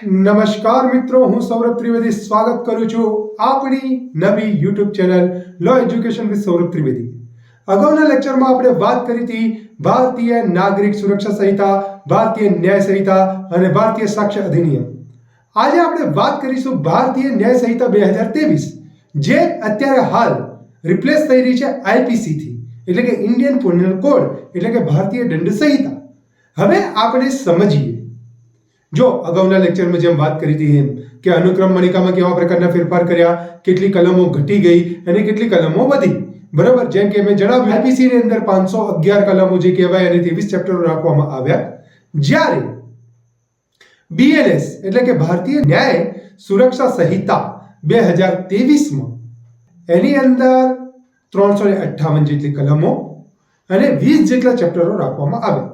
નમસ્કાર મિત્રો, હું સૌરભ ત્રિવેદી સ્વાગત કરું છું આપણી નવી YouTube channel law education with Saurabh Trivedi. અગાઉના લેક્ચરમાં આપણે વાત કરી હતી ભારતીય નાગરિક સુરક્ષા સંહિતા, ભારતીય ન્યાય સંહિતા અને ભારતીય સાક્ષ્ય અધિનિયમ. આજે આપણે વાત કરીશું ભારતીય ન્યાય સંહિતા 2023, જે અત્યારે હાલ રિપ્લેસ થઈ રહી છે IPC થી, એટલે કે ઇન્ડિયન પિનલ કોડ, એટલે કે ભારતીય દંડ સંહિતા. હવે આપણે સમજીએ. જો અગાઉના લેક્ચરમાં જેમ વાત કરી હતી એમ કે અનુક્રમ મણિકામાં કેવા પ્રકારના ફેરફાર કર્યા, કેટલી કલમો ઘટી ગઈ અને કેટલી કલમો વધી, બરાબર. જેમ કે મેં જણાવ્યું, IPC ની અંદર 511 કલમો જે કહેવાય અને 23 ચેપ્ટરો રાખવામાં આવ્યા, જ્યારે BNS એટલે કે ભારતીય ન્યાય સુરક્ષા સંહિતા 2023 માં એની અંદર 358 જેટલી કલમો અને 20 જેટલા ચેપ્ટરો રાખવામાં આવ્યા.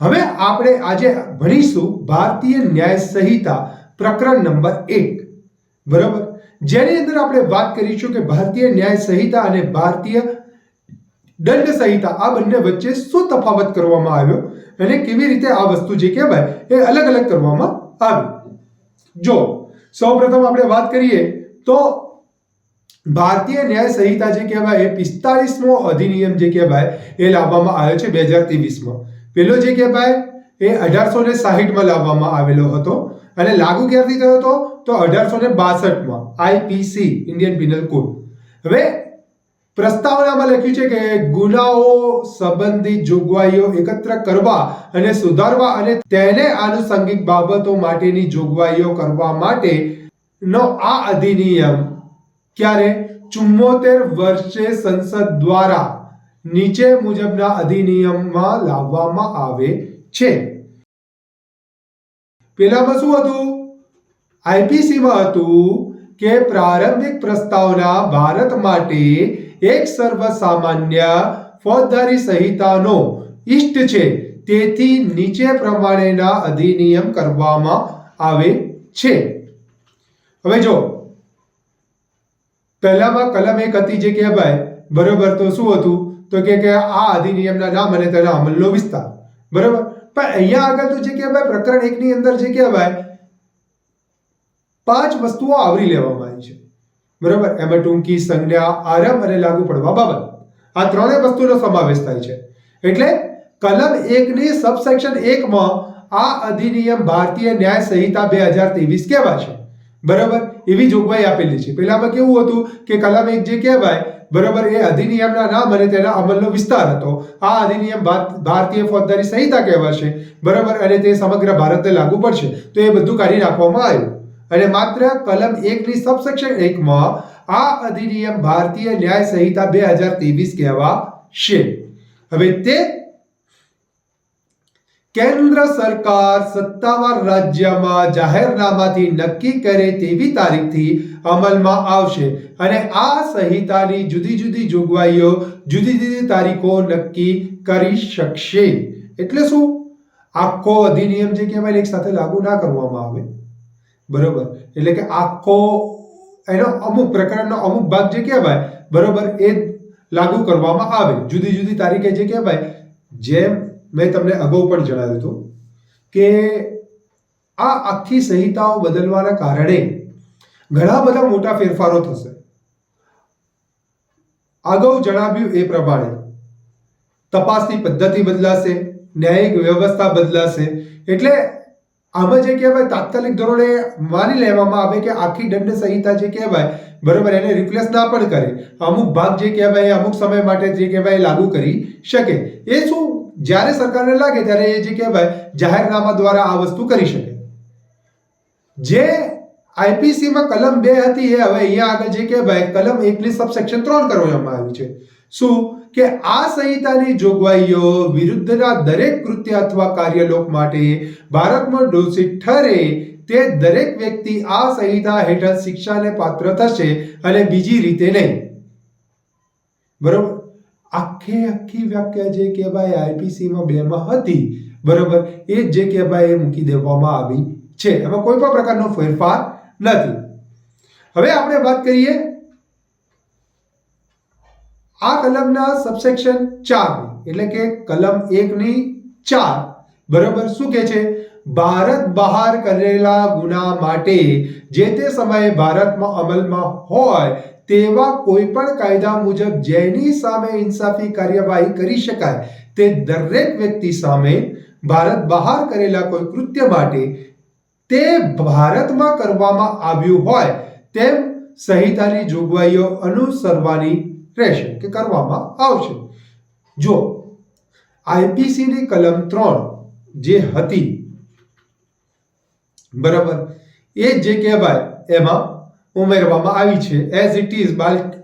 હવે આપણે આજે ભણીશું ભારતીય ન્યાય સંહિતા પ્રકરણ નંબર 1, બરાબર, જેની અંદર આપણે વાત કરીશું કે ભારતીય ન્યાય સંહિતા અને ભારતીય દંડ સંહિતા આ બંને વચ્ચે શું તફાવત કરવામાં આવ્યો અને કેવી રીતે આ વસ્તુ જે કહેવાય એ અલગ અલગ કરવામાં આવી. જો સૌપ્રથમ આપણે વાત કરીએ તો ભારતીય ન્યાય સંહિતા જે કહેવાય એ 45મો અધિનિયમ જે કહેવાય એ લાવવામાં આવ્યો છે 2023 માં. પેલો જે કહેવાય એ 1860 માં લાવવામાં આવેલો હતો અને લાગુ ક્યારથી થયો હતો તો 1862 માં IPC ઇન્ડિયન પિનલ કોડ. હવે પ્રસ્તાવનામાં લખ્યું છે કે ગુનાઓ સંબંધિત જોગવાઈઓ એકત્ર કરવા અને સુધારવા અને તેને આનુષંગિક બાબતો માટેની જોગવાઈઓ કરવા માટે નો આ અધિનિયમ ક્યારે 74 વર્ષે સંસદ દ્વારા નીચે મુજબના અધિનિયમમાં લાવવામાં આવે છે. પેલામાં શું હતું? IPC માં હતું કે પ્રારંભિક પ્રસ્તાવના ભારત માટે એક સર્વસામાન્ય ફોજદારી સંહિતાનો ઇષ્ટ છે, તેથી નીચે પ્રમાણેના અધિનિયમ કરવામાં આવે છે. હવે જો પહેલામાં કલમ 1 હતી જે કહેવાય, બરોબર, તો શું હતું તો કે આ અધિનિયમના નામ અને તેના અમલનો વિસ્તાર, બરાબર. પણ અહીંયા આગળ તો જે કહેવાય પ્રકરણ 1 ની અંદર જે કહેવાય 5 વસ્તુઓ આવરી લેવામાં આવી છે, બરાબર. એમાં ટૂંકી સંજ્ઞા, આરંભ અને લાગુ પડવા બાબત, આ ત્રણેય વસ્તુનો સમાવેશ થાય છે. એટલે કલમ 1 ની સબસેક્શન 1 માં આ અધિનિયમ ભારતીય ન્યાય સંહિતા 2023 કહેવાય છે, બરાબર. એવી જોગવાઈ આપેલી છે. પહેલામાં કેવું હતું કે કલમ 1 જે કહેવાય, બરાબર, એ અધિનિયમના નામ અને તેના અમલનો વિસ્તાર હતો. આ અધિનિયમ ભારતીય ફોજદારી સંહિતા કહેવાશે, બરાબર, અને તે સમગ્ર ભારતને લાગુ પડશે. તો એ બધું કાઢી નાખવામાં આવ્યું અને માત્ર કલમ 1 ની સબસેક્શન 1 માં આ અધિનિયમ ભારતીય ન્યાય સંહિતા 2023 કહેવાશે. હવે તે કેન્દ્ર સરકાર સત્તાવાર રાજ્યમાં જાહેરનામાથી નક્કી કરે તેવી તારીખથી અમલમાં આવશે અને આ સંહિતાની જુદી જુદી જોગવાઈઓ જુદી જુદી તારીખો નક્કી કરી શકશે. એટલે શું? આખો અધિનિયમ જે કહેવાય એક સાથે લાગુ ના કરવામાં આવે, બરોબર. એટલે કે આખો એનો અમુક પ્રકરણનો અમુક ભાગ જે કહેવાય, બરોબર, એ લાગુ કરવામાં આવે જુદી જુદી તારીખે જે કહેવાય. જેમ મેં તમને અગાઉ પણ જણાવ્યું હતું કે આ આખી સંહિતાઓ બદલવાના કારણે ઘણા બધા મોટા ફેરફારો થશે. અગાઉ જણાવ્યું એ પ્રમાણે તપાસની પદ્ધતિ બદલાશે, ન્યાયિક વ્યવસ્થા બદલાશે. એટલે આમાં જે કહેવાય તાત્કાલિક ધોરણે માની લેવામાં આવે કે આખી દંડ સંહિતા જે કહેવાય, બરોબર, એને રિપ્લેસ ના પણ કરે. અમુક ભાગ જે કહેવાય અમુક સમય માટે જે કહેવાય લાગુ કરી શકે. એ શું? જ્યારે સરકારને લાગે ત્યારે એ જે કહેવાય જાહેરનામા દ્વારા આ વસ્તુ કરી શકે. જે IPC માં કલમ 2 હતી એ હવે અહીંયા આગળ જે કહેવાય કલમ 1 ની સબસેક્શન 3 કરવામાં આવી છે. શું? કે આ સંહિતાની જોગવાઈઓ વિરુદ્ધના દરેક કૃત્ય અથવા કાર્યલોપ માટે ભારતમાં દોષિત ઠરે તે દરેક વ્યક્તિ આ સંહિતા હેઠળ શિક્ષાને પાત્ર થશે અને બીજી રીતે નહીં, બરોબર. આખી વ્યાખ્યા જે કહેવાય IPC માં 2 માં હતી, બરોબર, એ જે કહેવાય એ મૂકી દેવામાં આવી છે. એમાં કોઈ પણ પ્રકારનો ફેરફાર નથી. હવે આપણે વાત કરીએ આ કલમના સબસેક્શન 4 ની, એટલે કે કલમ 1 ની 4, બરોબર. શું કહે છે? ભારત બહાર કરેલા ગુના માટે જે તે સમયે ભારતમાં અમલમાં હોય તેવા કોઈ પણ કાયદા મુજબ જેની સામે ઇન્સાફી કાર્યવાહી કરી શકાય તે દરેક વ્યક્તિ સામે ભારત બહાર કરેલા કોઈ કૃત્ય માટે તે ભારતમાં કરવામાં આવ્યું હોય તેમ સંહિતાની જોગવાઈઓ અનુસરવાની રહેશે કે કરવામાં આવશે. જો આઈપીસી ની કલમ 3 જે હતી, બરાબર, એ જે કહેવાય એમાં ઉમેરવામાં આવી છે એઝ ઇટ ઇઝ.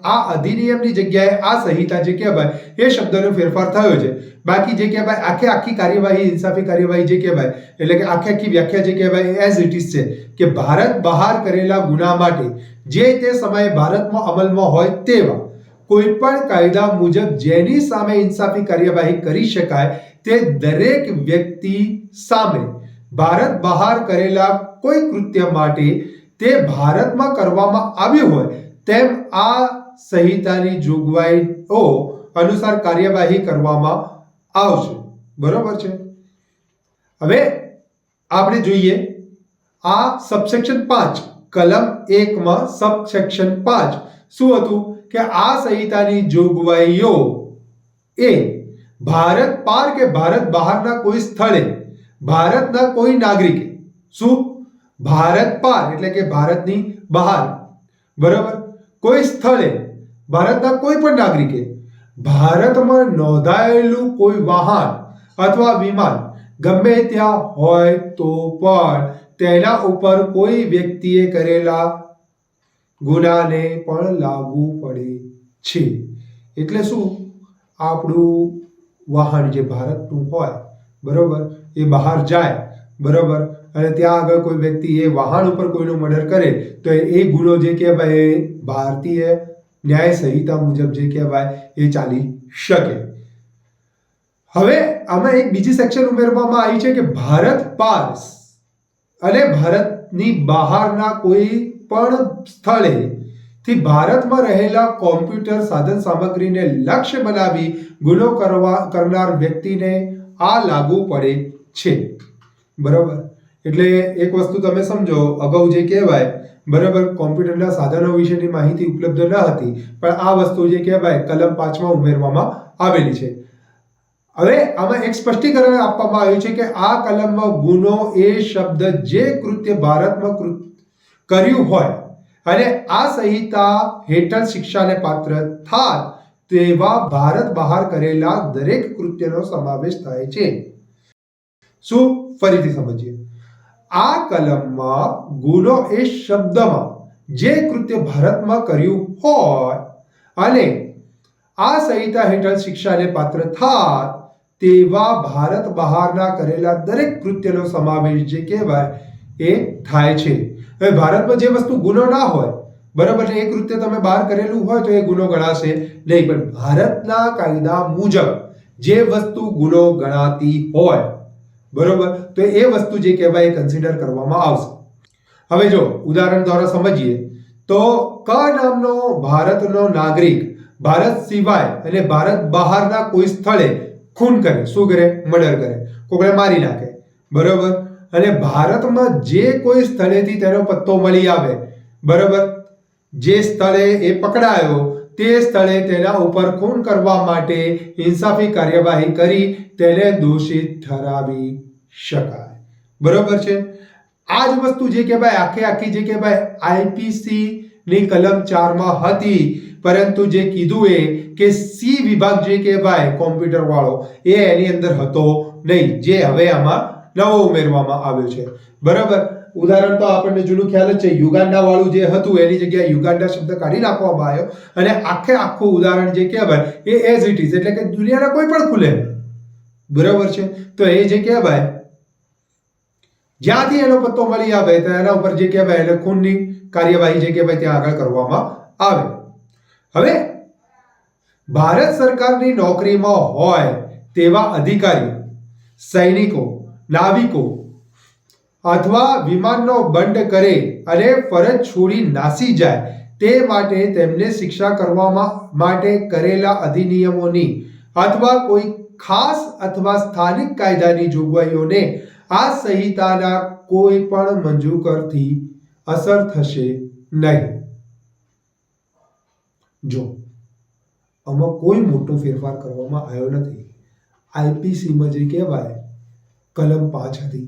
આ અધિનિયમની જગ્યાએ આ સંહિતા જે કહેવાય એ શબ્દનો ફેરફાર થયો છે. બાકી જે કહેવાય આખી કાર્યવાહી, ઇન્સાફી કાર્યવાહી જે કહેવાય, એટલે કે આખી વ્યાખ્યા જે કહેવાય એઝ ઇટ ઇઝ છે કે ભારત બહાર કરેલા ગુના માટે જે તે સમયે ભારતમાં અમલમાં હોય તેવા કોઈ પણ કાયદા મુજબ જેની સામે ઇન્સાફી કાર્યવાહી કરી શકાય તે દરેક વ્યક્તિ સામે ભારત બહાર કરેલા કોઈ કૃત્ય માટે તે ભારતમાં કરવામાં આવ્યું હોય તેમ આ સંહિતાની જોગવાઈઓ અનુસાર કાર્યવાહી કરવામાં આવશે. બરોબર છે. હવે આપણે જોઈએ આ સબસેક્શન 5 કલમ 1 માં સબસેક્શન 5 શું હતું કે આ સંહિતાની જોગવાઈઓ એ ભારત પાર કે ભારત બહારના કોઈ સ્થળે ભારતના કોઈ નાગરિકે શું ભારત પાર એટલે કે ભારતની બહાર, બરાબર, કોઈ સ્થળે ભારતના કોઈ પણ નાગરિકે ભારતમાં નોંધાયેલું કોઈ વાહન અથવા વિમાન ગમે ત્યાં હોય તો પણ તેના ઉપર કોઈ વ્યક્તિએ કરેલા ગુનાને પણ લાગુ પડે છે. એટલે શું, આપણું વાહન જે ભારતનું હોય, બરોબર, એ બહાર જાય, બરોબર, અને ત્યાં આગળ કોઈ વ્યક્તિ એ વાહન ઉપર કોઈનું મર્ડર કરે તો એ ગુનો જે કહેવાય એ ભારતીય ન્યાય સંહિતા મુજબ જે કહેવાય એ ચાલી શકે. હવે આમાં એક બીજી સેક્શન ઉમેરવામાં આવી છે કે ભારત પાર અને ભારતની બહારના કોઈ પણ સ્થળે થી ભારતમાં રહેલા કોમ્પ્યુટર સાધન સામગ્રીને લક્ષ્ય બનાવી ગુનો કરનાર વ્યક્તિને આ લાગુ પડે છે. બરાબર. એટલે એક વસ્તુ તમે સમજો, અગાઉ જે કહેવાય, બરાબર, કોમ્પ્યુટરના સાધનો વિશેની માહિતી ઉપલબ્ધ ન હતી, પણ આ વસ્તુ જે કહેવાય કલમ 5 માં ઉમેરવામાં આવેલી છે. હવે આમાં એક સ્પષ્ટીકરણ આપવામાં આવ્યું છે કે આ કલમમાં ગુનો એ શબ્દ જે કૃત્ય ભારતમાં કર્યું હોય અને આ સંહિતા હેઠળ શિક્ષાને પાત્ર થાય તેવા ભારત બહાર કરેલા દરેક કૃત્યનો સમાવેશ થાય છે. શું? ફરીથી સમજીએ. આ કલમમાં ગુનો એ શબ્દમાં જે કૃત્ય ભારતમાં કર્યું હોય અને આ સંહિતા હેઠળ શિક્ષાને પાત્ર થાય તેવા ભારત બહારના કરેલા દરેક કૃત્યનો સમાવેશ જે કહેવાય એ થાય છે. હવે ભારતમાં જે વસ્તુ ગુનો ના હોય, બરાબર, એ કૃત્ય તમે બહાર કરેલું હોય તો એ ગુનો ગણાશે નહીં, પણ ભારતના કાયદા મુજબ જે વસ્તુ ગુનો ગણાતી હોય, બરોબર, તો એ વસ્તુ જે કહેવાય એ કન્સિડર કરવામાં આવશે. હવે જો ઉદાહરણ દ્વારા સમજીએ તો ક નામનો ભારતનો નાગરિક ભારત સિવાય અને ભારત બહારના કોઈ સ્થળે ખૂન કરે, શું કરે? મર્ડર કરે, કોઈને મારી નાખે, બરોબર, અને ભારતમાં જે કોઈ સ્થળેથી તેનો પત્તો મળી આવે, બરોબર, જે સ્થળે એ પકડાયો તે સ્થળે તેના ઉપર ખૂન કરવા માટે ઇન્સાફી કાર્યવાહી કરી તેને દોષિત ઠરાવી શકાય. બરોબર છે. આ જ વસ્તુ જે કહેવાય આખી જે કહેવાય આઈપીસી ની કલમ 4 માં હતી, પરંતુ જે કીધું એ કે સી વિભાગ જે કહેવાય કોમ્પ્યુટર વાળો એ એની અંદર હતો નહીં, જે હવે આમાં નવો ઉમેરવામાં આવ્યો છે. બરાબર. ઉદાહરણ તો આપણને જૂનું ખ્યાલ જ છે, યુગાન્ડા વાળું જે હતું એની જગ્યાએ યુગાન્ડા શબ્દ કાઢી નાખવામાં આવ્યો અને આખું ઉદાહરણ જે કહેવાય એ એઝ ઇટ ઇઝ, એટલે કે દુનિયાના કોઈ પણ ખુલે, બરાબર છે. તો એ જે કહેવાય જ્યાંથી એનો પત્તો મળી આવે તો એના ઉપર જે કહેવાય એટલે ખૂનની કાર્યવાહી જે કહેવાય ત્યાં આગળ કરવામાં આવે. હવે ભારત સરકારની નોકરીમાં હોય તેવા અધિકારીઓ, સૈનિકો, નાવિકો અથવા વિમાનનો બંધ કરે અને ફરજ છોડી નાસી જાય તે માટે તેમને શિક્ષા કરવામાં માટે કરેલા અધિનિયમોની અથવા કોઈ ખાસ અથવા સ્થાનિક કાયદાની જોગવાઈઓને આ સંહિતાના કોઈ પણ મંજૂકરથી અસર થશે નહીં. જો આમાં કોઈ મોટો ફેરફાર કરવામાં આવ્યો નથી. આઈપીસીમાં જે કહેવાય કલમ 5 હતી,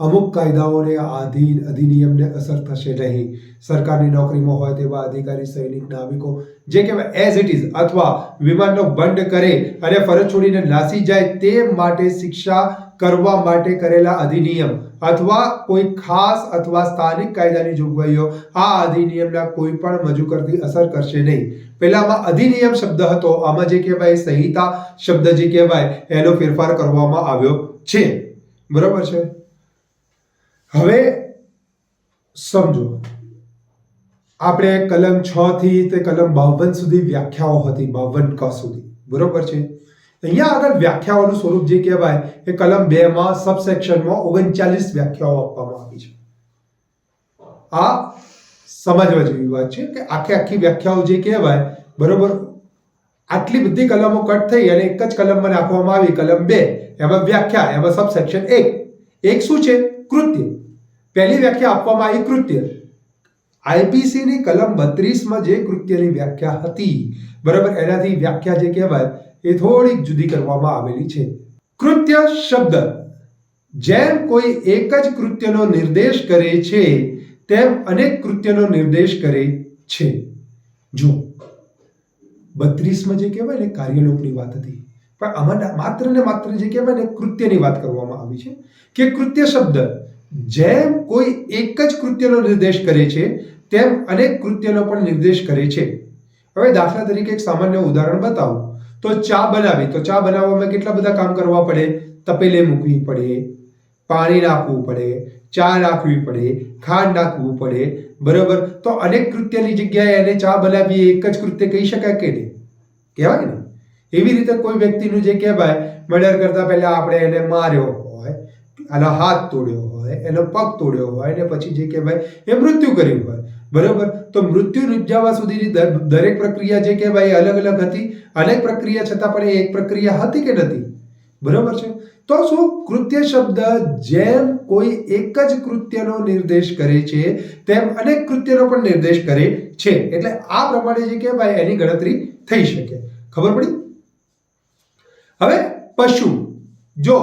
અમુક કાયદાઓને અધિનિયમને અસર થશે નહીં. સરકારની નોકરીમાં હોય તેવા અધિકારી, સૈનિક, નાવિકો જે કહેવાય એઝ ઇટ ઇઝ અથવા વિમાનનો બંધ કરે અને ફરજ છોડીને નાસી જાય તે માટે શિક્ષા કરવા માટે કરેલા અધિનિયમ અથવા કોઈ ખાસ અથવા સ્થાનિક કાયદાની જોગવાઈઓ આ અધિનિયમના કોઈ પણ મંજૂકરથી અસર કરશે નહીં. પહેલામાં અધિનિયમ શબ્દ હતો, આમાં જે કહેવાય સંહિતા શબ્દ જે કહેવાય એનો ફેરફાર કરવામાં આવ્યો છે. બરોબર છે. હવે સમજો, આપણે કલમ 6 થી તે કલમ 52 સુધી વ્યાખ્યાઓ હતી, 52 ક સુધી. બરોબર છે. અહીંયા આગળ વ્યાખ્યાઓનું સ્વરૂપ જે કહેવાય એ કલમ 2 માં સબસેક્શનમાં 39 વ્યાખ્યાઓ આપવામાં આવી છે. આ સમજવા જેવી વાત છે કે આખી વ્યાખ્યાઓ જે કહેવાય, બરોબર, આટલી બધી કલમો કટ થઈ અને એક જ કલમમાં નાખવામાં આવી, કલમ 2 એમાં વ્યાખ્યા, એમાં સબસેક્શન 1 શું છે? કૃત્ય. પહેલી વ્યાખ્યા આપવામાં આવી કૃત્ય. આઈપીસી ની કલમ 32 માં જે કૃત્યની વ્યાખ્યા હતી, બરાબર, એનાથી વ્યાખ્યા જે કહેવાય એ થોડીક જુદી કરવામાં આવેલી છે. કૃત્ય શબ્દ જેમ કોઈ એક જ કૃત્યનો નિર્દેશ કરે છે તેમ અનેક કૃત્યનો નિર્દેશ કરે છે. જો 32 માં જે કહેવાય ને કાર્યલોપની વાત હતી, પણ આમાં માત્ર ને માત્ર જે કહેવાય ને કૃત્યની વાત કરવામાં આવી છે કે કૃત્ય શબ્દ જેમ કોઈ એક જ કૃત્યનો નિર્દેશ કરે છે તેમ અનેક કૃત્યનો પણ નિર્દેશ કરે છે. હવે દાખલા તરીકે એક સામાન્ય ઉદાહરણ બતાવું તો ચા બનાવી, તો ચા બનાવવામાં કેટલા બધા કામ કરવા પડે? તપેલે મૂકવી પડે, પાણી નાખવું પડે, ચા નાખવી પડે, ખાંડ નાખવું પડે. બરાબર. તો અનેક કૃત્યની જગ્યાએ એને ચા બનાવી એક જ કૃત્ય કહી શકાય કે નહીં? કહેવાય ને. એવી રીતે કોઈ વ્યક્તિનું જે કહેવાય મર્ડર કરતા પહેલા આપણે એને માર્યો હોય, એનો હાથ તોડ્યો હોય, એનો પગ તોડ્યો હોય અને પછી જે કહેવાય એ મૃત્યુ કર્યું હોય, બરોબર, તો મૃત્યુ નિપજાવવા સુધીની દરેક પ્રક્રિયા જે કહેવાય એ અલગ અલગ હતી. અનેક પ્રક્રિયા છતાં પણ એ એક પ્રક્રિયા હતી કે નથી? બરોબર છે. તો શું કૃત્ય શબ્દ જેમ કોઈ એક જ કૃત્યનો નિર્દેશ કરે છે તેમ અનેક કૃત્યનો પણ નિર્દેશ કરે છે. એટલે આ પ્રમાણે જે કહેવાય એની ગણતરી થઈ શકે. ખબર પડી? હવે પશુ, જો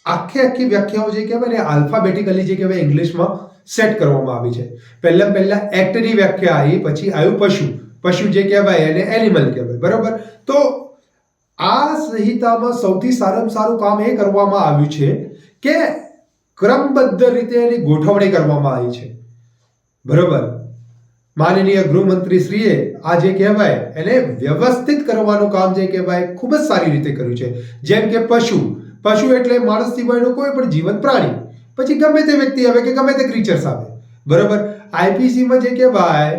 આખી વ્યાખ્યાઓ જે કહેવાય ને આલ્ફાબેટિકલી જે કહેવાય ઇંગ્લિશમાં સેટ કરવામાં આવી છે. પહેલા એક્ટની વ્યાખ્યા આવી, પછી આવ્યું પશુ. પશુ જે કહેવાય એને એનિમલ કહેવાય. બરોબર. તો આ સંહિતામાં સૌથી સારામાં સારું કામ એ કરવામાં આવ્યું છે કે ક્રમબદ્ધ રીતે એની ગોઠવણી કરવામાં આવી છે. બરોબર. માનનીય ગૃહમંત્રી શ્રીએ આ જે કહેવાય એને વ્યવસ્થિત કરવાનું કામ જે કહેવાય ખૂબ જ સારી રીતે કર્યું છે. જેમ કે પશુ એટલે માણસ સિવાયનું કોઈ પણ જીવંત પ્રાણી, પછી ગમે તે વ્યક્તિ આવે કે ગમે તે ક્રીચર્સ આવે. બરોબર. આઈપીસીમાં જે કહેવાય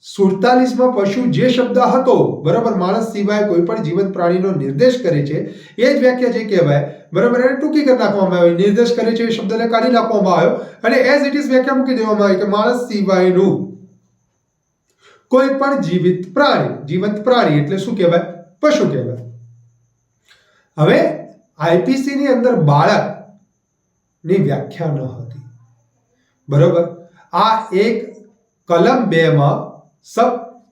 47 માં પશુ જે શબ્દ હતો, બરોબર, માણસ સિવાય કોઈ પણ જીવંત પ્રાણીનો નિર્દેશ કરે છે, એ જ વ્યાખ્યા જે કહેવાય, બરોબર, એને ટૂંકી કરી નાખવામાં આવી. નિર્દેશ કરે છે એ શબ્દને કાઢી નાખવામાં આવ્યો અને એઝ ઇટ ઇઝ વ્યાખ્યા મૂકી દેવામાં આવી કે માણસ સિવાયનું કોઈ પણ જીવંત પ્રાણી એટલે શું કહેવાય? પશુ કહેવાય. હવે આઈપીસી ની અંદર બાળક ની વ્યાખ્યા ન હતી. બરોબર. આ એક કલમ 2 માં સબ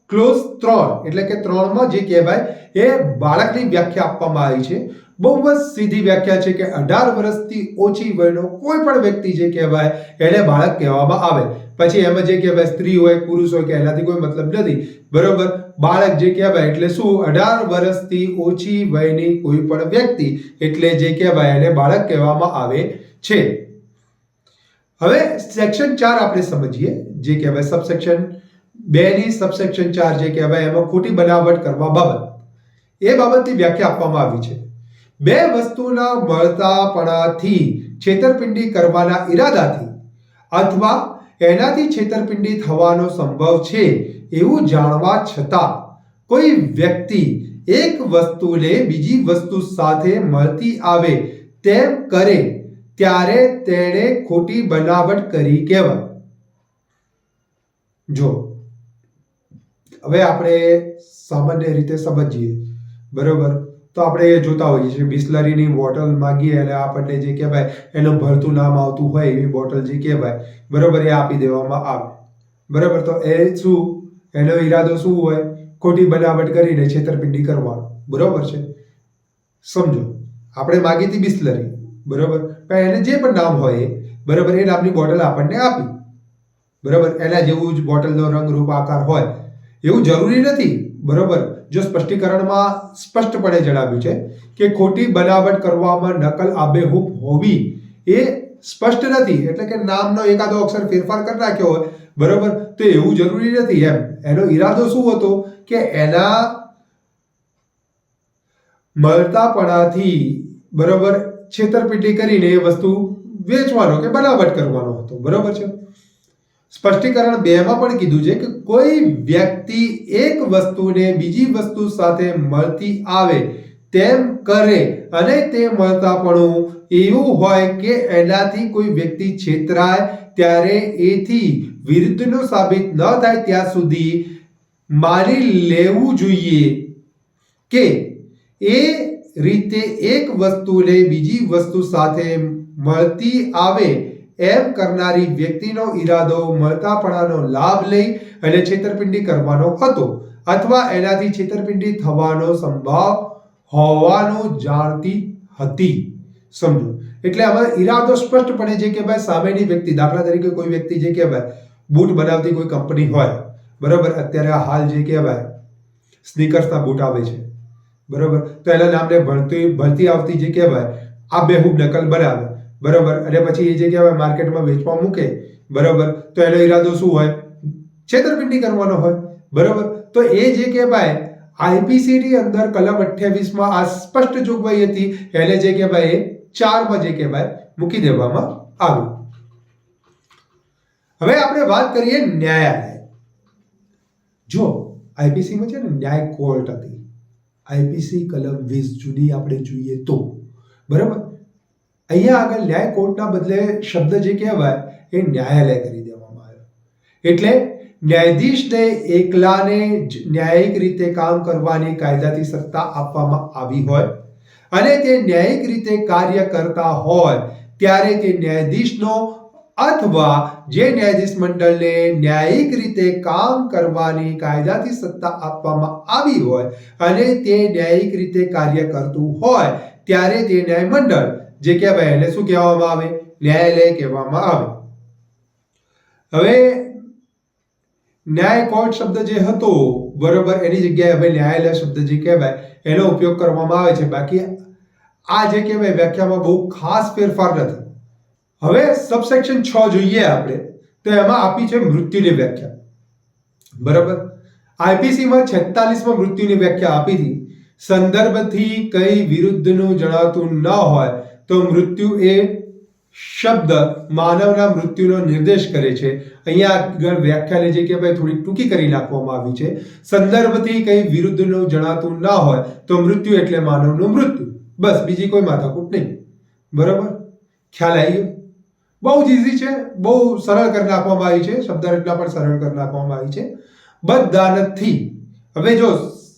ક્લોઝ 3 એટલે કે 3 માં જે કહેવાય એ બાળકની વ્યાખ્યા આપવામાં આવી છે. બહુ જ સીધી વ્યાખ્યા છે કે 18 વર્ષથી ઓછી વયનો કોઈ પણ વ્યક્તિ જે કહેવાય એને બાળક કહેવામાં આવે. પછી એમાં જે કહેવાય સ્ત્રી હોય, પુરુષ હોય કે એનાથી કોઈ મતલબ નથી. બરોબર. બાળક જે કહેવાય એટલે શું? 18 વર્ષથી ઓછી વયની કોઈ પણ વ્યક્તિ એટલે જે કહેવાય એને બાળક કહેવામાં આવે છે. હવે સેક્શન 4 આપણે સમજીએ, જે કહેવાય સબસેક્શન 2 ની સબસેક્શન 4 જે કહેવાય એમાં ખોટી બનાવટ કરવા બાબત, એ બાબતની વ્યાખ્યા આપવામાં આવી છે. બે વસ્તુના મળતાપણાથી છેતરપિંડી કરવાના ઈરાદાથી અથવા એનાથી છેતરપિંડી થવાનો સંભવ છે એવું જાણવા છતાં કોઈ વ્યક્તિ એક વસ્તુને બીજી વસ્તુ સાથે મળતી આવે તેમ કરે ત્યારે તેણે ખોટી બનાવટ કરી કહેવાય. જો હવે આપણે સામાન્ય રીતે સમજીએ, બરોબર, તો તો આપણે એ જોતા હોઈએ છીએ બિસ્લરીની બોટલ માંગીએ એટલે આપણને જે કહેવાય એનું ભરતું નામ આવતું હોય એવી બોટલ જે કહેવાય બરોબર એ આપી દેવામાં આવે બરાબર. તો એ શું એનો ઈરાદો શું હોય? ખોટી બનાવટ કરીને છેતરપિંડી કરવાનો બરોબર છે. સમજો આપણે માગી હતી બિસ્લરી બરોબર, પણ એને જે પણ નામ હોય બરોબર એ નામની બોટલ આપણને આપી બરોબર. એના જેવું જ બોટલનો રંગ રૂપ આકાર હોય એવું જરૂરી નથી બરોબર. જો સ્પષ્ટીકરણમાં સ્પષ્ટપણે જણાવ્યું છે કે ખોટી બનાવટ કરવામાં નકલ આબેહૂબ હોવી એ સ્પષ્ટ નથી, એટલે કે નામનો એકાદો અક્ષર ફેરફાર કરી નાખ્યો હોય બરોબર તો એવું જરૂરી નથી એમ. એનો ઈરાદો શું હતો કે એના મળતાપણાથી બરોબર છેતરપિંડી કરીને એ વસ્તુ વેચવાનો કે બનાવટ કરવાનો હતો બરોબર છે. સ્પષ્ટીકરણ 2 માં પણ કીધું છે કે કોઈ વ્યક્તિ એક વસ્તુને બીજી વસ્તુ સાથે મળતી આવે તેમ કરે અને તે મળતાપણું એવું હોય કે એનાથી કોઈ વ્યક્તિ છેતરાય ત્યારે એથી વિરુદ્ધનું સાબિત ન થાય ત્યાં સુધી માની લેવું જોઈએ કે એ રીતે એક વસ્તુને બીજી વસ્તુ સાથે મળતી આવે એમ કરનારી વ્યક્તિનો ઈરાદો મળતાપણાનો લાભ લઈ અને છેતરપિંડી કરવાનો હતો અથવા એનાથી છેતરપિંડી થવાનો સંભાવ હોવાનું જાણતી હતી. સમજો એટલે આમાં ઈરાદો સ્પષ્ટપણે જે કે ભાઈ સામેની વ્યક્તિ, દાખલા તરીકે કોઈ વ્યક્તિ જે કહેવાય બૂટ બનાવતી કોઈ કંપની હોય બરોબર, અત્યારે હાલ જે કહેવાય સ્નીકર્સના બૂટ આવે છે બરોબર, તો એના નામને ભળતી આવતી જે કહેવાય આ બેહૂબ નકલ બનાવે બરોબર, અને પછી એ જે કહેવાય માર્કેટમાં વેચવા મૂકે બરોબર, તો એનો ઈરાદો શું હોય? છેતરપિંડી કરવાનો હોય બરોબર. તો એ જે કહેવાય આઈપીસી ની અંદર કલમ 28 માં આ સ્પષ્ટ જોગવાઈ હતી, એને જે કહેવાય 4 માં જે કહેવાય મૂકી દેવામાં આવ્યું. હવે આપણે વાત કરીએ ન્યાયાલય. જો આઈપીસી માં છે ને ન્યાય કોર્ટ હતી, આઈપીસી કલમ 20 જૂની આપણે જોઈએ તો બરાબર. અહીંયા આગળ ન્યાય કોર્ટના બદલે શબ્દ જે કહેવાય એ ન્યાયાલય કરી દેવામાં આવ્યો. એટલે ન્યાયાધીશને એકલાને ન્યાયિક રીતે કામ કરવાની કાયદાથી સત્તા આપવામાં આવી હોય અને તે ન્યાયિક રીતે કાર્ય કરતા હોય ત્યારે તે ન્યાયાધીશનો અથવા જે ન્યાયાધીશ મંડળને ન્યાયિક રીતે કામ કરવાની કાયદાથી સત્તા આપવામાં આવી હોય અને તે ન્યાયિક રીતે કાર્ય કરતું હોય ત્યારે તે ન્યાય મંડળ જે કહેવાય એને શું કહેવામાં આવે? ન્યાયાલય કહેવામાં આવે. હવે ન્યાય કોર્ટ શબ્દ જે હતો બરોબર એની જગ્યાએ હવે ન્યાયાલય શબ્દ જે કહેવાય એનો ઉપયોગ કરવામાં આવે છે. બાકી આ જે કહેવાય વ્યાખ્યામાં બહુ ખાસ ફેરફાર નથી. હવે સબસેક્શન 6 જોઈએ આપણે તો એમાં આપી છે મૃત્યુની વ્યાખ્યા બરાબર. આઈપીસી માં 46 માં મૃત્યુની વ્યાખ્યા આપી હતી. સંદર્ભથી કઈ વિરુદ્ધનું જણાતું ન હોય તો મૃત્યુ એ શબ્દ માનવના મૃત્યુનો નિર્દેશ કરે છે. અહીંયા આગળ વ્યાખ્યાને જે કહેવાય થોડી ટૂંકી કરી નાખવામાં આવી છે. સંદર્ભથી કઈ વિરુદ્ધનું જણાતું ન હોય તો મૃત્યુ એટલે માનવનું મૃત્યુ, બસ બીજી કોઈ માથાકૂટ નહીં બરોબર. ખ્યાલ આવી ગયો? બહુ જ ઈઝી છે, બહુ સરળ કરી નાખવામાં આવી છે, શબ્દ રચના પણ સરળ કરી નાખવામાં આવી છે. બદદાનતથી હવે જો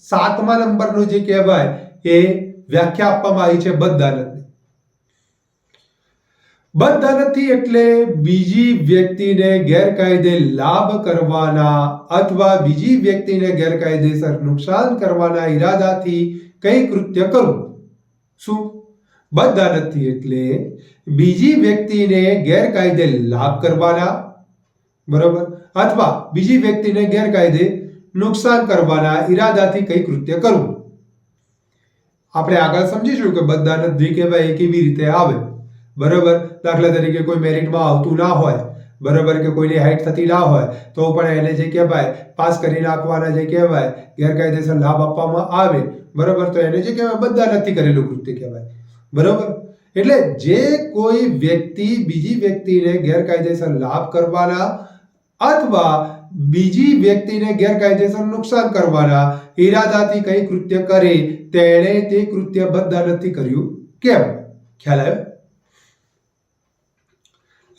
7મા નંબરનું જે કહેવાય એ વ્યાખ્યા આપવામાં આવી છે બદદાનતની. બદદાનતથી એટલે બીજી વ્યક્તિને ગેરકાયદે લાભ કરવાના અથવા બીજી વ્યક્તિને ગેરકાયદેસર નુકસાન કરવાના ઈરાદાથી કઈ કૃત્ય કરવું. શું? બદદાનતથી એટલે બીજી વ્યક્તિને ગેરકાયદે લાભ કરવાના બરોબર અથવા બીજી વ્યક્તિને ગેરકાયદે નુકસાન કરવાના ઈરાદાથી કઈ કૃત્ય કરવું. આપણે આગળ સમજીશું કે બદદાનત જે કહેવાય એ કેવી રીતે આવે બરોબર. દાખલા તરીકે કોઈ મેરિટમાં આવતું ના હોય બરોબર, કે કોઈની હાઈટ થતી ના હોય તો પણ એને જે કહેવાય પાસ કરી નાખવાના જે કહેવાય ગેરકાયદેસર લાભ આપવામાં આવે બરોબર, તો એને જે કહેવાય બદદાનતથી કરેલું કૃત્ય કહેવાય બરોબર. એટલે જે કોઈ વ્યક્તિ બીજી વ્યક્તિને ગેરકાયદેસર લાભ કરવાના અથવા બીજી વ્યક્તિને ગેરકાયદેસર નુકસાન કરવાના ઈરાદાથી કઈ કૃત્ય કરે તેણે તે કૃત્ય બદદાનતથી કર્યું કેમ. ખ્યાલ આવ્યો?